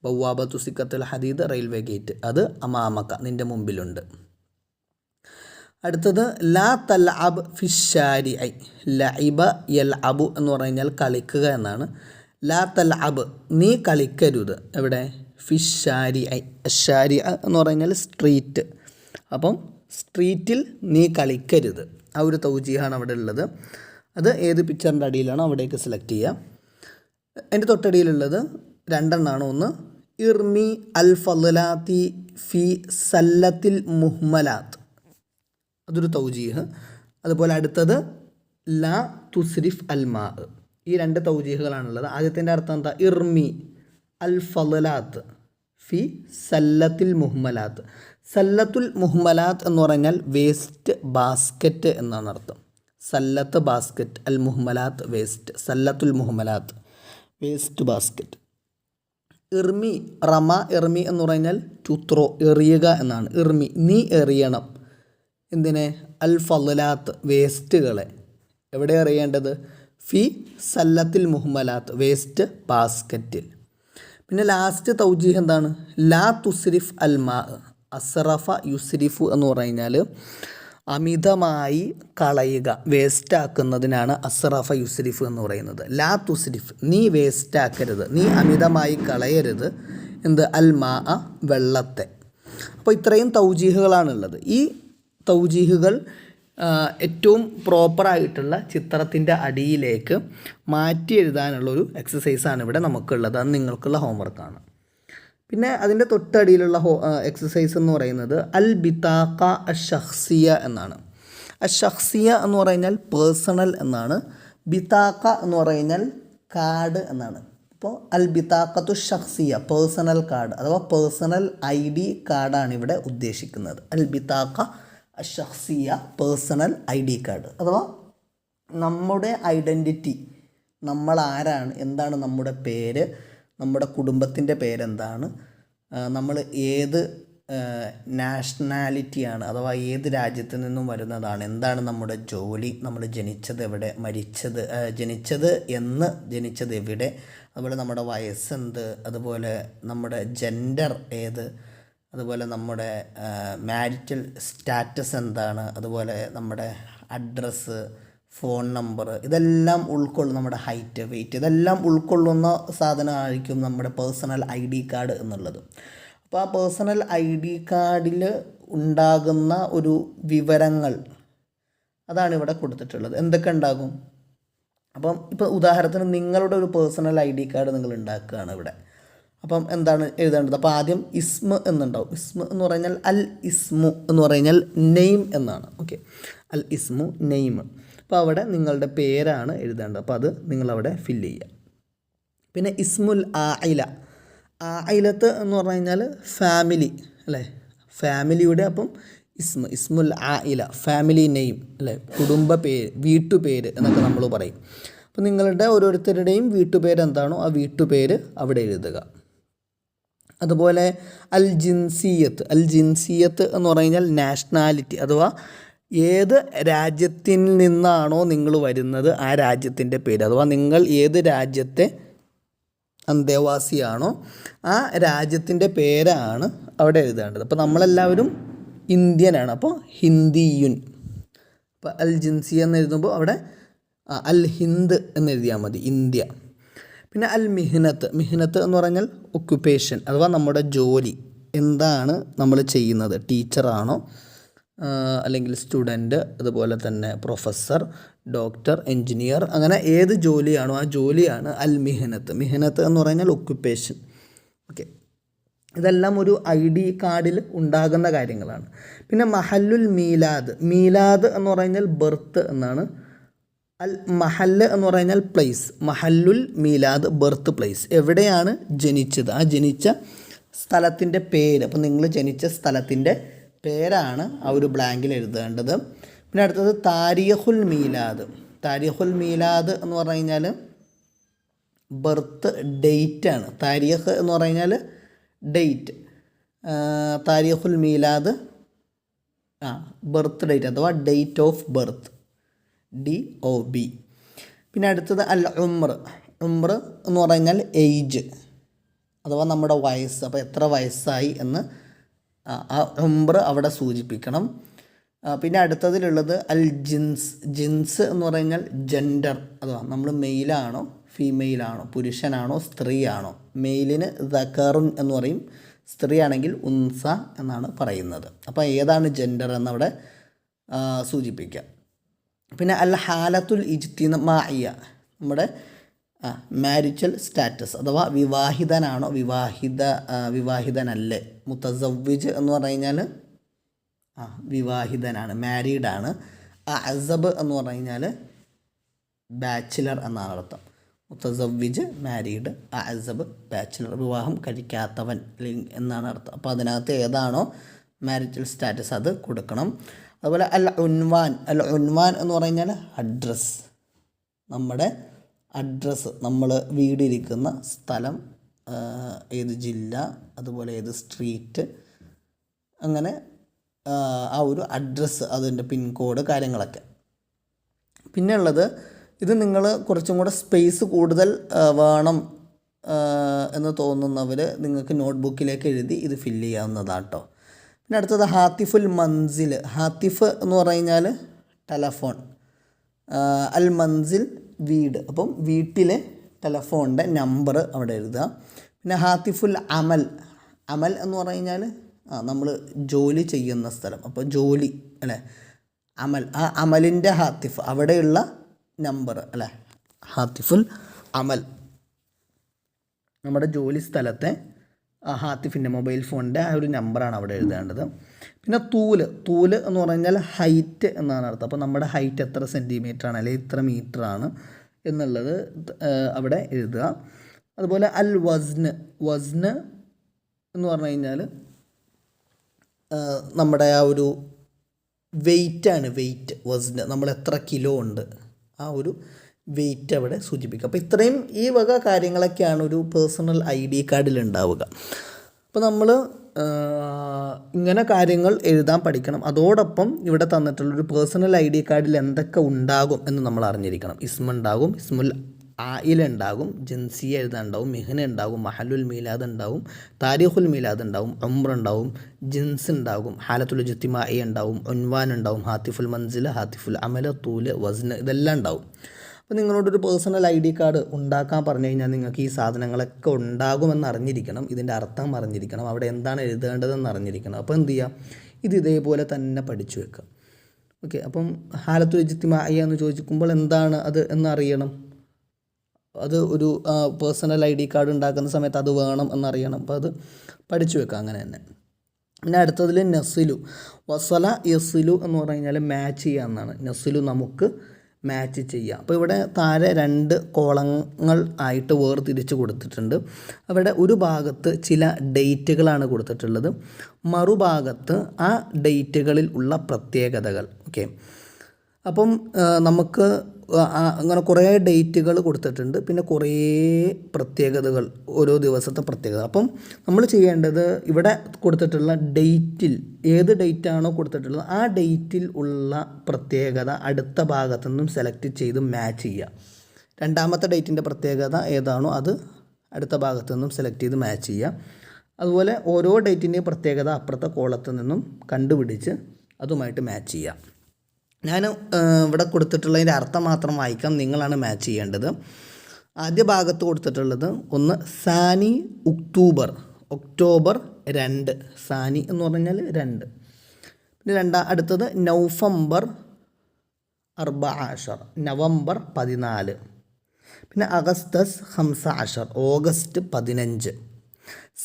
ബവാബത്തു സിക്കത്തുൽ ഹദീദ് റെയിൽവേ ഗേറ്റ് അത് അമാമക്ക നിൻ്റെ മുമ്പിലുണ്ട്. അടുത്തത് ലാ തൽഅബ് ഫിശ്ശാരിഇ. ലഇബ യൽഅബു എന്ന് പറഞ്ഞാൽ കളിക്കുക എന്നാണ്. ലാ തൽഅബ് നീ കളിക്കരുത്. എവിടെ? ഫിശ്ശാരിഇ. അശ്ശാരി എന്ന് പറഞ്ഞാൽ സ്ട്രീറ്റ്. അപ്പം സ്ട്രീറ്റിൽ നീ കളിക്കരുത്. ആ ഒരു തൗജീഹാണ് അവിടെ ഉള്ളത്. അത് ഏത് പിക്ചറിൻ്റെ അടിയിലാണോ അവിടേക്ക് സെലക്ട് ചെയ്യുക. എൻ്റെ തൊട്ടടിയിലുള്ളത് 2 എണ്ണമാണ്. ഒന്ന് ഇർമി അൽ ഫളലാത്തി ഫി സല്ലത്തിൽ മുഹ്മലാത്ത്, അതൊരു തൗജീഹ്. അതുപോലെ അടുത്തത് ലാ തുസ്രിഫ് അൽ മാ. ഈ 2 തൗജീഹുകളാണുള്ളത്. ആദ്യത്തിൻ്റെ അർത്ഥം എന്താ? ഇർമി അൽ ഫളലാത്ത് ഫി സല്ലത്തിൽ മുഹ്മലാത്ത്. സല്ലത്തുൽ മുഹ്മലാത്ത് എന്ന് പറഞ്ഞാൽ വേസ്റ്റ് ബാസ്ക്കറ്റ് എന്നാണ് അർത്ഥം. സല്ലത്ത് ബാസ്ക്കറ്റ്, അൽ മുഹ്മലാത്ത് വേസ്റ്റ്, സല്ലത്തുൽ മുഹ്മലാത്ത് വേസ്റ്റ് ബാസ്ക്കറ്റ്. ഇർമി റമ, ഇർമി എന്ന് പറഞ്ഞാൽ ടു ത്രോ എറിയുക എന്നാണ്. ഇർമി നീ എറിയണം. എന്തിനെ? അൽ ഫളലാത്ത് വേസ്റ്റുകളെ. എവിടെ എറിയേണ്ടത്? ഫി സല്ലത്തിൽ മുഹ്മലാത്ത് വേസ്റ്റ് ബാസ്ക്കറ്റിൽ. പിന്നെ ലാസ്റ്റ് തൗജീഹ് എന്താണ്? ലാ തുസ്രിഫ് അൽ മാ. അസ്റഫ യുസ്രിഫു എന്ന് പറഞ്ഞാൽ അമിതമായി കളയുക, വേസ്റ്റാക്കുന്നതിനാണ് അസ്റഫ യുസ്രിഫ് എന്ന് പറയുന്നത്. ലാ തുസ്രിഫ് നീ വേസ്റ്റാക്കരുത്, നീ അമിതമായി കളയരുത്. എന്ത്? അൽ മാ വെള്ളത്തെ. അപ്പോൾ ഇത്രയും തൗജീഹുകളാണുള്ളത്. ഈ തൗജീഹുകൾ ഏറ്റവും പ്രോപ്പറായിട്ടുള്ള ചിത്രത്തിൻ്റെ അടിയിലേക്ക് മാറ്റി എഴുതാനുള്ളൊരു എക്സസൈസാണ് ഇവിടെ നമുക്കുള്ളത്. അത് നിങ്ങൾക്കുള്ള ഹോംവർക്കാണ്. പിന്നെ അതിൻ്റെ തൊട്ടടിയിലുള്ള എക്സസൈസ് എന്ന് പറയുന്നത് അൽ ബിതാഖ അഷഖ്സിയ എന്നാണ്. അഷഖ്സിയ എന്ന് പറഞ്ഞാൽ പേഴ്സണൽ എന്നാണ്. ബിതാഖ എന്ന് പറഞ്ഞാൽ കാർഡ് എന്നാണ്. അപ്പോൾ അൽ ബിതാഖത്തു ഷഖ്സിയ പേഴ്സണൽ കാർഡ് അഥവാ പേഴ്സണൽ ID കാർഡാണ് ഇവിടെ ഉദ്ദേശിക്കുന്നത്. അൽ ബിതാഖ അഷഖ്സിയ പേഴ്സണൽ ID കാർഡ് അഥവാ നമ്മുടെ ഐഡൻറ്റിറ്റി, നമ്മൾ ആരാണ്, എന്താണ് നമ്മുടെ പേര്, നമ്മുടെ കുടുംബത്തിൻ്റെ പേരെന്താണ്, നമ്മൾ ഏത് നാഷണാലിറ്റിയാണ് അഥവാ ഏത് രാജ്യത്ത് നിന്നും വരുന്നതാണ്, എന്താണ് നമ്മുടെ ജോലി, നമ്മൾ ജനിച്ചത് എവിടെ, ജനിച്ചത് എന്ന്, ജനിച്ചത് എവിടെ, അതുപോലെ നമ്മുടെ വയസ്സെന്ത്, അതുപോലെ നമ്മുടെ ജെൻഡർ ഏത്, അതുപോലെ നമ്മുടെ മാരിറ്റൽ സ്റ്റാറ്റസ് എന്താണ്, അതുപോലെ നമ്മുടെ അഡ്രസ്സ്, ഫോൺ നമ്പർ, ഇതെല്ലാം ഉൾക്കൊള്ളുന്ന നമ്മുടെ ഹൈറ്റ്, വെയിറ്റ്, ഇതെല്ലാം ഉൾക്കൊള്ളുന്ന സാധനമായിരിക്കും നമ്മുടെ പേഴ്സണൽ ID കാർഡ് എന്നുള്ളത്. അപ്പോൾ ആ പേഴ്സണൽ ID കാർഡിൽ ഉണ്ടാകുന്ന ഒരു വിവരങ്ങൾ അതാണ് ഇവിടെ കൊടുത്തിട്ടുള്ളത്. എന്തൊക്കെ ഉണ്ടാകും? അപ്പം ഇപ്പോൾ ഉദാഹരണത്തിന് നിങ്ങളുടെ ഒരു പേഴ്സണൽ ID കാർഡ് നിങ്ങൾ ഉണ്ടാക്കുകയാണ് ഇവിടെ. അപ്പം എന്താണ് എഴുതേണ്ടത്? അപ്പോൾ ആദ്യം ഇസ്മ എന്നുണ്ടാവും. ഇസ്മ എന്ന് പറഞ്ഞാൽ അൽ ഇസ്മു എന്ന് പറഞ്ഞാൽ നെയിം എന്നാണ്. ഓക്കെ, അൽ ഇസ്മു നെയിം. അപ്പോൾ അവിടെ നിങ്ങളുടെ പേരാണ് എഴുതേണ്ടത്. അപ്പോൾ അത് നിങ്ങളവിടെ ഫില്ല് ചെയ്യുക. പിന്നെ ഇസ്മുൽ ആയില, ആയിലത്ത് എന്ന് പറഞ്ഞു കഴിഞ്ഞാൽ ഫാമിലി അല്ലേ, ഫാമിലിയുടെ. അപ്പം ഇസ്മുൽ ആയില ഫാമിലി നെയിം അല്ലേ, കുടുംബ പേര്, വീട്ടുപേര് എന്നൊക്കെ നമ്മൾ പറയും. അപ്പോൾ നിങ്ങളുടെ ഓരോരുത്തരുടെയും വീട്ടുപേര് എന്താണോ ആ വീട്ടുപേര് അവിടെ എഴുതുക. അതുപോലെ അൽ ജിൻസിയത്ത് എന്ന് പറഞ്ഞു കഴിഞ്ഞാൽ നാഷണാലിറ്റി അഥവാ ഏത് രാജ്യത്തിൽ നിന്നാണോ നിങ്ങൾ വരുന്നത് ആ രാജ്യത്തിൻ്റെ പേര്, അഥവാ നിങ്ങൾ ഏത് രാജ്യത്തെ അന്തേവാസിയാണോ ആ രാജ്യത്തിൻ്റെ പേരാണ് അവിടെ എഴുതേണ്ടത്. അപ്പോൾ നമ്മളെല്ലാവരും ഇന്ത്യനാണ്, അപ്പോൾ ഹിന്ദിയുൻ. അപ്പോൾ അൽ ജിൻസിയ എന്ന് എഴുതുമ്പോൾ അവിടെ അൽ ഹിന്ദ് എന്ന് എഴുതിയാൽ മതി, ഇന്ത്യ. പിന്നെ അൽ മിഹ്നത്ത്, മിഹ്നത്ത് എന്ന് പറഞ്ഞാൽ ഒക്യുപ്പേഷൻ, അഥവാ നമ്മുടെ ജോലി. എന്താണ് നമ്മൾ ചെയ്യുന്നത്, ടീച്ചറാണോ അല്ലെങ്കിൽ സ്റ്റുഡൻറ്റ്, അതുപോലെ തന്നെ പ്രൊഫസർ, ഡോക്ടർ, എൻജിനീയർ, അങ്ങനെ ഏത് ജോലിയാണോ ആ ജോലിയാണ് അൽ മിഹ്നത്ത്. മിഹ്നത്ത് എന്ന് പറഞ്ഞാൽ ഒക്യുപ്പേഷൻ. ഓക്കെ, ഇതെല്ലാം ഒരു ID കാർഡിൽ ഉണ്ടാകുന്ന കാര്യങ്ങളാണ്. പിന്നെ മഹല്ലുൽ മീലാദ്, മീലാദ് എന്ന് പറഞ്ഞാൽ ബർത്ത് എന്നാണ്. അൽ മഹല്ല് എന്ന് പറഞ്ഞാൽ പ്ലേസ്, മഹല്ലുൽ മീലാദ് ബർത്ത് പ്ലേസ്, എവിടെയാണ് ജനിച്ചത് ആ ജനിച്ച സ്ഥലത്തിൻ്റെ പേര്. അപ്പോൾ നിങ്ങൾ ജനിച്ച സ്ഥലത്തിൻ്റെ പേരാണ് ആ ഒരു ബ്ലാങ്കിൽ എഴുതേണ്ടത്. പിന്നെ അടുത്തത് താരീഖുൽ മീലാദ്. താരീഖുൽ മീലാദ് എന്ന് പറഞ്ഞു കഴിഞ്ഞാൽ ബർത്ത് ഡേറ്റ് ആണ്. താരീഖ് എന്ന് പറഞ്ഞു കഴിഞ്ഞാൽ ഡേറ്റ്, താരീഖുൽ മീലാദ് ബർത്ത് ഡേറ്റ് അഥവാ ഡേറ്റ് ഓഫ് ബർത്ത്, DOB. പിന്നെ അടുത്തത് അൽ ഉംർ. ഉംർ എന്ന് പറഞ്ഞാൽ ഏജ് അഥവാ നമ്മുടെ വയസ്സ്. അപ്പോൾ എത്ര വയസ്സായി എന്ന് ആ ഉംർ അവിടെ സൂചിപ്പിക്കണം. പിന്നെ അടുത്തതിലുള്ളത് അൽ ജിൻസ്. ജിൻസ് എന്ന് പറഞ്ഞാൽ ജെൻഡർ, അഥവാ നമ്മൾ മെയിലാണോ ഫീമെയിലാണോ, പുരുഷനാണോ സ്ത്രീയാണോ. മെയിലിന് ദക്കറുൻ എന്ന് പറയും, സ്ത്രീ ആണെങ്കിൽ ഉൻസ എന്നാണ് പറയുന്നത്. അപ്പോൾ ഏതാണ് ജെൻഡർ എന്നവിടെ സൂചിപ്പിക്കാം. പിന്നെ അൽ ഹാലത്തുൽ ഇജ്തിമാഇയ, നമ്മുടെ മാരിറ്റൽ സ്റ്റാറ്റസ് അഥവാ വിവാഹിതനാണോ വിവാഹിതനല്ലേ. മുത്തസവ്വിജ് എന്ന് പറഞ്ഞു കഴിഞ്ഞാൽ വിവാഹിതനാണ്, മാരീഡാണ്. അസബ് എന്ന് പറഞ്ഞു കഴിഞ്ഞാൽ ബാച്ചിലർ എന്നാണ് അർത്ഥം. മുത്തസവ്വിജ് മാരീഡ്, അസബ് ബാച്ചിലർ, വിവാഹം കഴിക്കാത്തവൻ എന്നാണ് അർത്ഥം. അപ്പോൾ അതിനകത്ത് ഏതാണോ മാരിറ്റൽ സ്റ്റാറ്റസ് അത് കൊടുക്കണം. അതുപോലെ അൽ ഉൻവാൻ. അൽ ഉൻവാൻ എന്ന് പറഞ്ഞു കഴിഞ്ഞാൽ അഡ്രസ്സ്, നമ്മുടെ അഡ്രസ്സ്, നമ്മൾ വീടിരിക്കുന്ന സ്ഥലം, ഏത് ജില്ല, അതുപോലെ ഏത് സ്ട്രീറ്റ്, അങ്ങനെ ആ ഒരു അഡ്രസ്സ്, അതിൻ്റെ പിൻകോഡ്, കാര്യങ്ങളൊക്കെ. പിന്നെ ഉള്ളത്, ഇത് നിങ്ങൾ കുറച്ചും കൂടെ സ്പേസ് കൂടുതൽ വേണം എന്ന് തോന്നുന്നവർ നിങ്ങൾക്ക് നോട്ട്ബുക്കിലേക്ക് എഴുതി ഇത് ഫില്ല് ചെയ്യാവുന്നതാട്ടോ. പിന്നെ അടുത്തത് ഹാത്തിഫുൽ മൻസിൽ. ഹാത്തിഫ് എന്ന് പറഞ്ഞു കഴിഞ്ഞാൽ ടെലഫോൺ, അൽ മൻസിൽ വീട്, അപ്പം വീട്ടിലെ ടെലഫോണിൻ്റെ നമ്പർ അവിടെ എഴുതുക. പിന്നെ ഹാത്തിഫുൽ അമൽ. അമൽ എന്ന് പറഞ്ഞു കഴിഞ്ഞാൽ നമ്മൾ ജോലി ചെയ്യുന്ന സ്ഥലം, അപ്പോൾ ജോലി അല്ലേ, അമൽ, ആ അമലിൻ്റെ ഹാത്തിഫ്, അവിടെയുള്ള നമ്പർ അല്ലേ, ഹാത്തിഫുൽ അമൽ, നമ്മുടെ ജോലി സ്ഥലത്തെ ഹാത്തിഫിൻ്റെ മൊബൈൽ ഫോണിൻ്റെ ആ ഒരു നമ്പറാണ് അവിടെ എഴുതേണ്ടത്. പിന്നെ തൂല്. തൂല് എന്ന് പറഞ്ഞാൽ ഹൈറ്റ് എന്നാണ് അർത്ഥം. അപ്പോൾ നമ്മുടെ ഹൈറ്റ് എത്ര സെൻറ്റിമീറ്റർ ആണ് അല്ലെങ്കിൽ ഇത്ര മീറ്റർ ആണ് എന്നുള്ളത് അവിടെ എഴുതുക. അതുപോലെ അൽ വസ്ന്. വസ്ന് എന്ന് പറഞ്ഞു കഴിഞ്ഞാൽ നമ്മുടെ ആ ഒരു വെയ്റ്റാണ്, വെയ്റ്റ്. വസ്ന് നമ്മൾ എത്ര കിലോ ഉണ്ട് ആ ഒരു വെയ്റ്റ് അവിടെ സൂചിപ്പിക്കുക. അപ്പോൾ ഇത്രയും ഈ വക കാര്യങ്ങളൊക്കെയാണ് ഒരു പേഴ്സണൽ ID കാർഡിൽ ഉണ്ടാവുക. അപ്പോൾ നമ്മൾ ഇങ്ങനെ കാര്യങ്ങൾ എഴുതാൻ പഠിക്കണം. അതോടൊപ്പം ഇവിടെ തന്നിട്ടുള്ളൊരു പേഴ്സണൽ ID കാർഡിൽ എന്തൊക്കെ ഉണ്ടാകും എന്ന് നമ്മൾ അറിഞ്ഞിരിക്കണം. ഇസ്മ ഉണ്ടാകും, ഇസ്മുൽ ആയില ഉണ്ടാകും, ജിൻസിയ എഴുതാനുണ്ടാവും, മിഹ്ന ഉണ്ടാകും, മഹലുൽ മീലാദ് ഉണ്ടാവും, താരീഖുൽ മീലാദ് ഉണ്ടാവും, ഉംറ ഉണ്ടാവും, ജിൻസ് ഉണ്ടാകും, ഹാലത്തുൽ ഇജ്തിമാഇ ഉണ്ടാവും, ഉൻവാൻ ഉണ്ടാവും, ഹാത്തിഫുൽ മൻസിൽ, ഹാത്തിഫുൽ അമൽ, തൂല്, വസ്ന്, ഇതെല്ലാം ഉണ്ടാവും. അപ്പോൾ നിങ്ങളോടൊരു പേഴ്സണൽ ID കാർഡ് ഉണ്ടാക്കാൻ പറഞ്ഞു കഴിഞ്ഞാൽ നിങ്ങൾക്ക് ഈ സാധനങ്ങളൊക്കെ ഉണ്ടാകുമെന്ന് അറിഞ്ഞിരിക്കണം, ഇതിൻ്റെ അർത്ഥം അറിഞ്ഞിരിക്കണം, അവിടെ എന്താണ് എഴുതേണ്ടതെന്ന് അറിഞ്ഞിരിക്കണം. അപ്പോൾ എന്ത് ചെയ്യുക, ഇത് ഇതേപോലെ തന്നെ പഠിച്ചു വെക്കുക. ഓക്കെ, അപ്പം ഹാലത്തുൽ ഇജ്തിമാഇ എന്ന് ചോദിക്കുമ്പോൾ എന്താണ് അത് എന്നറിയണം. അത് ഒരു പേഴ്സണൽ ID കാർഡ് ഉണ്ടാക്കുന്ന സമയത്ത് അത് വേണം എന്നറിയണം. അപ്പോൾ അത് പഠിച്ചു വെക്കുക അങ്ങനെ തന്നെ. പിന്നെ അടുത്തതിൽ നസിലു. വസല യസിലു എന്ന് പറഞ്ഞു കഴിഞ്ഞാൽ മാച്ച് ചെയ്യുക എന്നാണ്. നസിലു നമുക്ക് മാച്ച് ചെയ്യുക. അപ്പോൾ ഇവിടെ താഴെ 2 കോളങ്ങൾ ആയിട്ട് വേർതിരിച്ച് കൊടുത്തിട്ടുണ്ട്. അവിടെ ഒരു ഭാഗത്ത് ചില ഡേറ്റുകളാണ് കൊടുത്തിട്ടുള്ളത്, മറുഭാഗത്ത് ആ ഡേറ്റുകളിൽ ഉള്ള പ്രത്യേകതകൾ. ഓക്കെ, അപ്പം നമുക്ക് അങ്ങനെ കുറേ ഡേറ്റുകൾ കൊടുത്തിട്ടുണ്ട്, പിന്നെ കുറേ പ്രത്യേകതകൾ, ഓരോ ദിവസത്തെ പ്രത്യേകത. അപ്പം നമ്മൾ ചെയ്യേണ്ടത് ഇവിടെ കൊടുത്തിട്ടുള്ള ഡേറ്റിൽ ഏത് ഡേറ്റാണോ കൊടുത്തിട്ടുള്ളത് ആ ഡേറ്റിൽ ഉള്ള പ്രത്യേകത അടുത്ത ഭാഗത്തു നിന്നും സെലക്ട് ചെയ്ത് മാച്ച് ചെയ്യുക. രണ്ടാമത്തെ ഡേറ്റിൻ്റെ പ്രത്യേകത ഏതാണോ അത് അടുത്ത ഭാഗത്തു നിന്നും സെലക്ട് ചെയ്ത് മാച്ച് ചെയ്യുക. അതുപോലെ ഓരോ ഡേറ്റിൻ്റെയും പ്രത്യേകത അപ്പുറത്തെ കോളത്തു നിന്നും കണ്ടുപിടിച്ച് അതുമായിട്ട് മാച്ച് ചെയ്യുക. ഞാൻ ഇവിടെ കൊടുത്തിട്ടുള്ളതിൻ്റെ അർത്ഥം മാത്രം വായിക്കാം, നിങ്ങളാണ് മാച്ച് ചെയ്യേണ്ടത്. ആദ്യ ഭാഗത്ത് കൊടുത്തിട്ടുള്ളത് ഒന്ന് സാനി ഒക്ടോബർ, ഒക്ടോബർ 2, സാനി എന്ന് പറഞ്ഞാൽ 2. പിന്നെ അടുത്തത് നവംബർ 14, നവംബർ 14. പിന്നെ അഗസ്റ്റസ് 15, ഓഗസ്റ്റ് 15.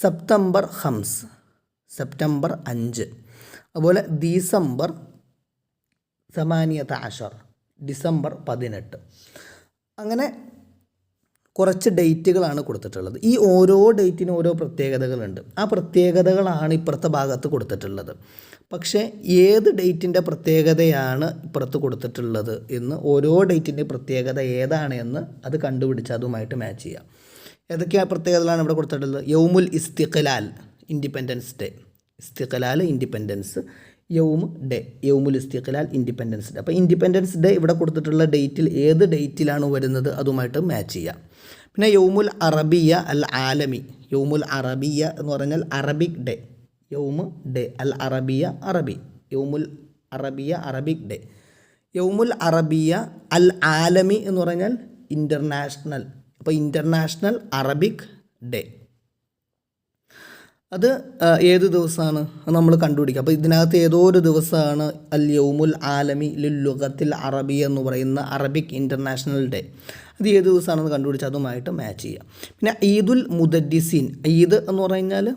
September 5, September 5. അതുപോലെ ഡിസംബർ 18, ഡിസംബർ 18. അങ്ങനെ കുറച്ച് ഡേറ്റുകളാണ് കൊടുത്തിട്ടുള്ളത്. ഈ ഓരോ ഡേറ്റിനും ഓരോ പ്രത്യേകതകളുണ്ട്. ആ പ്രത്യേകതകളാണ് ഇപ്പുറത്തെ ഭാഗത്ത് കൊടുത്തിട്ടുള്ളത്. പക്ഷേ ഏത് ഡേറ്റിൻ്റെ പ്രത്യേകതയാണ് ഇപ്പുറത്ത് കൊടുത്തിട്ടുള്ളത് എന്ന്, ഓരോ ഡേറ്റിൻ്റെ പ്രത്യേകത ഏതാണ് എന്ന് അത് കണ്ടുപിടിച്ച് അതുമായിട്ട് മാച്ച് ചെയ്യാം. ഏതൊക്കെയാണ് പ്രത്യേകതകളാണ് ഇവിടെ കൊടുത്തിട്ടുള്ളത്? യൗമുൽ ഇസ്തിഖ്ലാൽ, ഇൻഡിപെൻഡൻസ് ഡേ. ഇസ്തിഖ്ലാൽ ഇൻഡിപെൻഡൻസ്, യൗമ് ഡേ, യൗമുൽ ഇസ്തിഖ്ലാൽ ഇൻഡിപെൻഡൻസ് ഡേ. അപ്പോൾ ഇൻഡിപെൻഡൻസ് ഡേ ഇവിടെ കൊടുത്തിട്ടുള്ള ഡേറ്റിൽ ഏത് ഡേറ്റിലാണ് വരുന്നത് അതുമായിട്ട് മാച്ച് ചെയ്യാം. പിന്നെ യൗമുൽ അറബിയ അൽ ആലമി, യൗമുൽ അറബിയ എന്ന് പറഞ്ഞാൽ അറബിക് ഡേ, യൗമ് ഡേ, അൽ അറബിയ അറബി, യൗമുൽ അറബിയ അറബിക് ഡേ. യൗമുൽ അറബിയ അൽ ആലമി എന്ന് പറഞ്ഞാൽ ഇൻ്റർനാഷണൽ, അപ്പോൾ ഇൻ്റർനാഷണൽ അറബിക് ഡേ. അത് ഏത് ദിവസമാണ് നമ്മൾ കണ്ടുപിടിക്കുക. അപ്പോൾ ഇതിനകത്ത് ഏതോ ഒരു ദിവസമാണ് അൽ യൗമുൽ ആലമി ലിൽ ലുഗത്തിൽ അറബി എന്ന് പറയുന്ന അറബിക് ഇൻ്റർനാഷണൽ ഡേ. അത് ഏത് ദിവസമാണെന്ന് കണ്ടുപിടിച്ച് അതുമായിട്ട് മാച്ച് ചെയ്യുക. പിന്നെ ഈദുൽ മുദദ്ദിസീൻ, ഈദ് എന്ന് പറഞ്ഞാൽ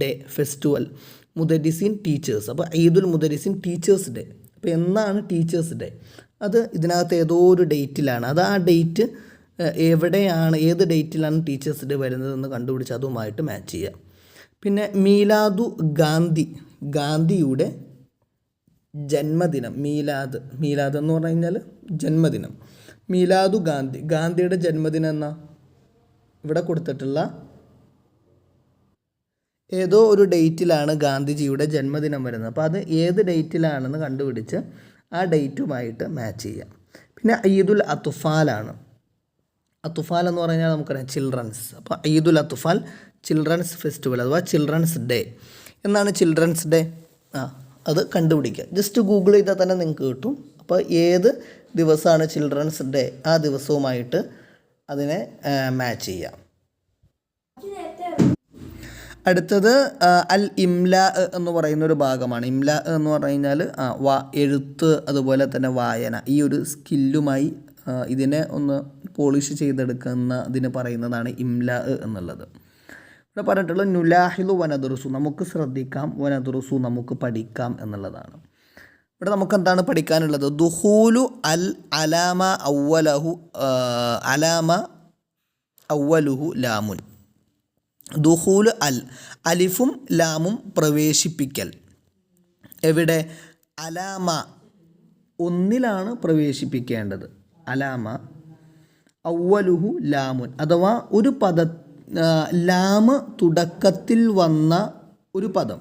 ഡേ, ഫെസ്റ്റിവൽ. മുദദ്ദിസീൻ ടീച്ചേഴ്സ്, അപ്പോൾ ഈദുൽ മുദദ്ദിസീൻ ടീച്ചേഴ്സ് ഡേ. അപ്പോൾ എന്നാണ് ടീച്ചേഴ്സ് ഡേ? അത് ഇതിനകത്ത് ഏതോ ഒരു ഡേറ്റിലാണ്. അത് ആ ഡേറ്റ് എവിടെയാണ്, ഏത് ഡേറ്റിലാണ് ടീച്ചേഴ്സ് ഡേ വരുന്നതെന്ന് കണ്ടുപിടിച്ച് അതുമായിട്ട് മാച്ച് ചെയ്യുക. പിന്നെ മീലാദു ഗാന്ധി, ഗാന്ധിയുടെ ജന്മദിനം. മീലാദ്, മീലാദ് എന്ന് പറഞ്ഞു കഴിഞ്ഞാൽ ജന്മദിനം. മീലാദു ഗാന്ധി, ഗാന്ധിയുടെ ജന്മദിനം എന്നാ ഇവിടെ കൊടുത്തിട്ടുള്ള ഏതോ ഒരു ഡേറ്റിലാണ് ഗാന്ധിജിയുടെ ജന്മദിനം വരുന്നത്. അപ്പോൾ അത് ഏത് ഡേറ്റിലാണെന്ന് കണ്ടുപിടിച്ച് ആ ഡേറ്റുമായിട്ട് മാച്ച് ചെയ്യാം. പിന്നെ ഈദുൽ അത്ഫാലാണ്. അത്ഫാൽ എന്ന് പറഞ്ഞാൽ നമുക്കറിയാം ചിൽഡ്രൻസ്. അപ്പോൾ ഈദുൽ അത്ഫാൽ ചിൽഡ്രൻസ് ഫെസ്റ്റിവൽ അഥവാ ചിൽഡ്രൻസ് ഡേ. എന്നാണ് ചിൽഡ്രൻസ് ഡേ? അത് കണ്ടുപിടിക്കുക. ജസ്റ്റ് ഗൂഗിൾ ചെയ്താൽ തന്നെ നിങ്ങൾക്ക് കിട്ടും. അപ്പോൾ ഏത് ദിവസമാണ് ചിൽഡ്രൻസ് ഡേ ആ ദിവസവുമായിട്ട് അതിനെ മാച്ച് ചെയ്യാം. അടുത്തത് അൽ ഇംല എന്ന് പറയുന്നൊരു ഭാഗമാണ്. ഇംല എന്ന് പറഞ്ഞു കഴിഞ്ഞാൽ എഴുത്ത് അതുപോലെ തന്നെ വായന, ഈ ഒരു സ്കില്ലുമായി ഇതിനെ ഒന്ന് പോളിഷ് ചെയ്തെടുക്കുന്ന ഇതിന് പറയുന്നതാണ് ഇംല എന്നുള്ളത്. ഇവിടെ പറഞ്ഞിട്ടുള്ളത് നുലാഹിലു വനദുറുസു, നമുക്ക് ശ്രദ്ധിക്കാം, വനദുറുസു നമുക്ക് പഠിക്കാം എന്നുള്ളതാണ്. ഇവിടെ നമുക്ക് എന്താണ് പഠിക്കാനുള്ളത്? ദുഹൂലു അൽ അലാമ അവ്വലുഹു ലാമുൻ. ദുഹൂലു അൽ, അലിഫും ലാമും പ്രവേശിപ്പിക്കൽ. എവിടെ? അലാമ, ഒന്നിലാണ് പ്രവേശിപ്പിക്കേണ്ടത്. അലാമ അവ്വലുഹു ലാമുൻ, അഥവാ ഒരു ലാമ് തുടക്കത്തിൽ വന്ന ഒരു പദം,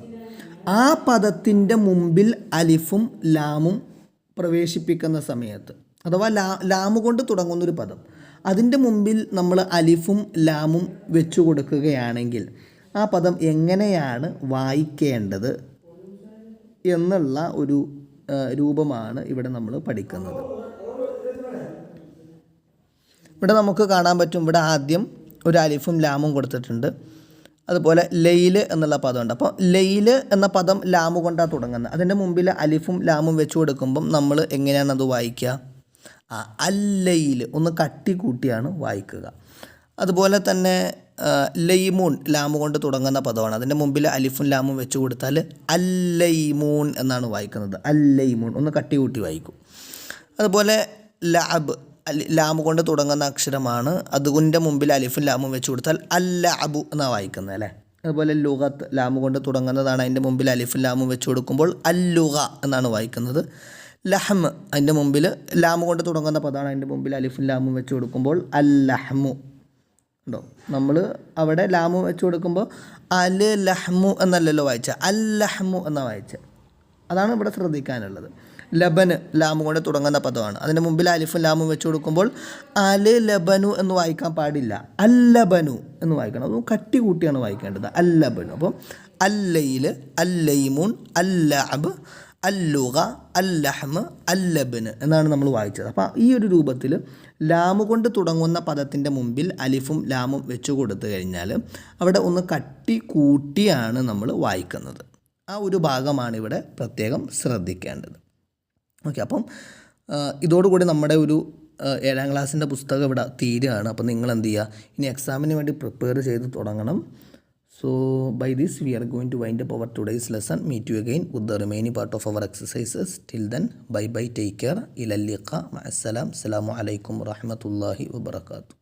ആ പദത്തിൻ്റെ മുമ്പിൽ അലിഫും ലാമും പ്രവേശിപ്പിക്കുന്ന സമയത്ത്, അഥവാ ലാമ് കൊണ്ട് തുടങ്ങുന്നൊരു പദം, അതിൻ്റെ മുമ്പിൽ നമ്മൾ അലിഫും ലാമും വെച്ചു കൊടുക്കുകയാണെങ്കിൽ ആ പദം എങ്ങനെയാണ് വായിക്കേണ്ടത് എന്നുള്ള ഒരു രൂപമാണ് ഇവിടെ നമ്മൾ പഠിക്കുന്നത്. ഇവിടെ നമുക്ക് കാണാൻ പറ്റും, ഇവിടെ ആദ്യം ഒരു അലിഫും ലാമും കൊടുത്തിട്ടുണ്ട്. അതുപോലെ ലൈല് എന്നുള്ള പദമുണ്ട്. അപ്പോൾ ലൈല് എന്ന പദം ലാമു കൊണ്ടാണ് തുടങ്ങുന്നത്. അതിൻ്റെ മുമ്പിൽ അലിഫും ലാമും വെച്ച് കൊടുക്കുമ്പം നമ്മൾ എങ്ങനെയാണ് അത് വായിക്കുക? അല്ലയില് ഒന്ന് കട്ടി കൂട്ടിയാണ് വായിക്കുക. അതുപോലെ തന്നെ ലൈമൂൺ ലാമു കൊണ്ട് തുടങ്ങുന്ന പദമാണ്. അതിൻ്റെ മുമ്പിൽ അലിഫും ലാമും വെച്ച് കൊടുത്താൽ അല്ലൈമൂൺ എന്നാണ് വായിക്കുന്നത്. അല്ലൈമൂൺ ഒന്ന് കട്ടി കൂട്ടി വായിക്കും. അതുപോലെ ലഅബ് ലാമു കൊണ്ട് തുടങ്ങുന്ന അക്ഷരമാണ്. അതുകൊണ്ട് മുമ്പിൽ അലിഫും ലാമും വെച്ച് കൊടുത്താൽ അല്ലഅബു എന്നാണ് വായിക്കുന്നത് അല്ലേ. അതുപോലെ ലുഗത്ത് ലാമു കൊണ്ട് തുടങ്ങുന്നതാണ്. അതിൻ്റെ മുമ്പിൽ അലിഫും ലാമും വെച്ച് കൊടുക്കുമ്പോൾ അല്ലുഗ എന്നാണ് വായിക്കുന്നത്. ലഹ്മ് അതിൻ്റെ മുമ്പിൽ ലാമ് കൊണ്ട് തുടങ്ങുന്ന പദമാണ്. അതിൻ്റെ മുമ്പിൽ അലിഫും ലാമും വെച്ച് കൊടുക്കുമ്പോൾ അൽ ലഹ്മു ഉണ്ടോ. നമ്മൾ അവിടെ ലാമു വെച്ച് കൊടുക്കുമ്പോൾ അൽ ലഹ്മു എന്നല്ലല്ലോ വായിച്ച, അൽ ലഹ്മു എന്നാണ് വായിച്ചത്. അതാണ് ഇവിടെ ശ്രദ്ധിക്കാനുള്ളത്. ലബന് ലാമു കൊണ്ട് തുടങ്ങുന്ന പദമാണ്. അതിൻ്റെ മുമ്പിൽ അലിഫും ലാമും വെച്ച് കൊടുക്കുമ്പോൾ അൽ ലബനു എന്ന് വായിക്കാൻ പാടില്ല, അൽ ലബനു എന്ന് വായിക്കണം. അതും കട്ടി കൂട്ടിയാണ് വായിക്കേണ്ടത്, അൽ ലബനു. അപ്പം അല്ലയിൽ, അല്ലൈമുൻ, അല്ലഅബ്, അല്ലുഗ, അല്ലഹ്മ്, അല്ലബന് എന്നാണ് നമ്മൾ വായിച്ചത്. അപ്പോൾ ഈ ഒരു രൂപത്തിൽ ലാമു കൊണ്ട് തുടങ്ങുന്ന പദത്തിൻ്റെ മുമ്പിൽ അലിഫും ലാമും വെച്ച് കൊടുത്തു കഴിഞ്ഞാൽ അവിടെ ഒന്ന് കട്ടി കൂട്ടിയാണ് നമ്മൾ വായിക്കുന്നത്. ആ ഒരു ഭാഗമാണ് ഇവിടെ പ്രത്യേകം ശ്രദ്ധിക്കേണ്ടത്. ഓക്കെ, അപ്പം ഇതോടുകൂടി നമ്മുടെ ഒരു 7ാം ക്ലാസ്സിൻ്റെ പുസ്തകം ഇവിടെ തീരുകയാണ്. അപ്പോൾ നിങ്ങൾ എന്ത് ചെയ്യുക, ഇനി എക്സാമിന് വേണ്ടി പ്രിപ്പയർ ചെയ്ത് തുടങ്ങണം. So by this we are going to wind up our today's lesson. Meet you again with the remaining part of our exercises. Till then, bye bye, take care. Ila liqa, ma'assalam. Assalamu alaikum wa rahmatullahi wa barakatuh.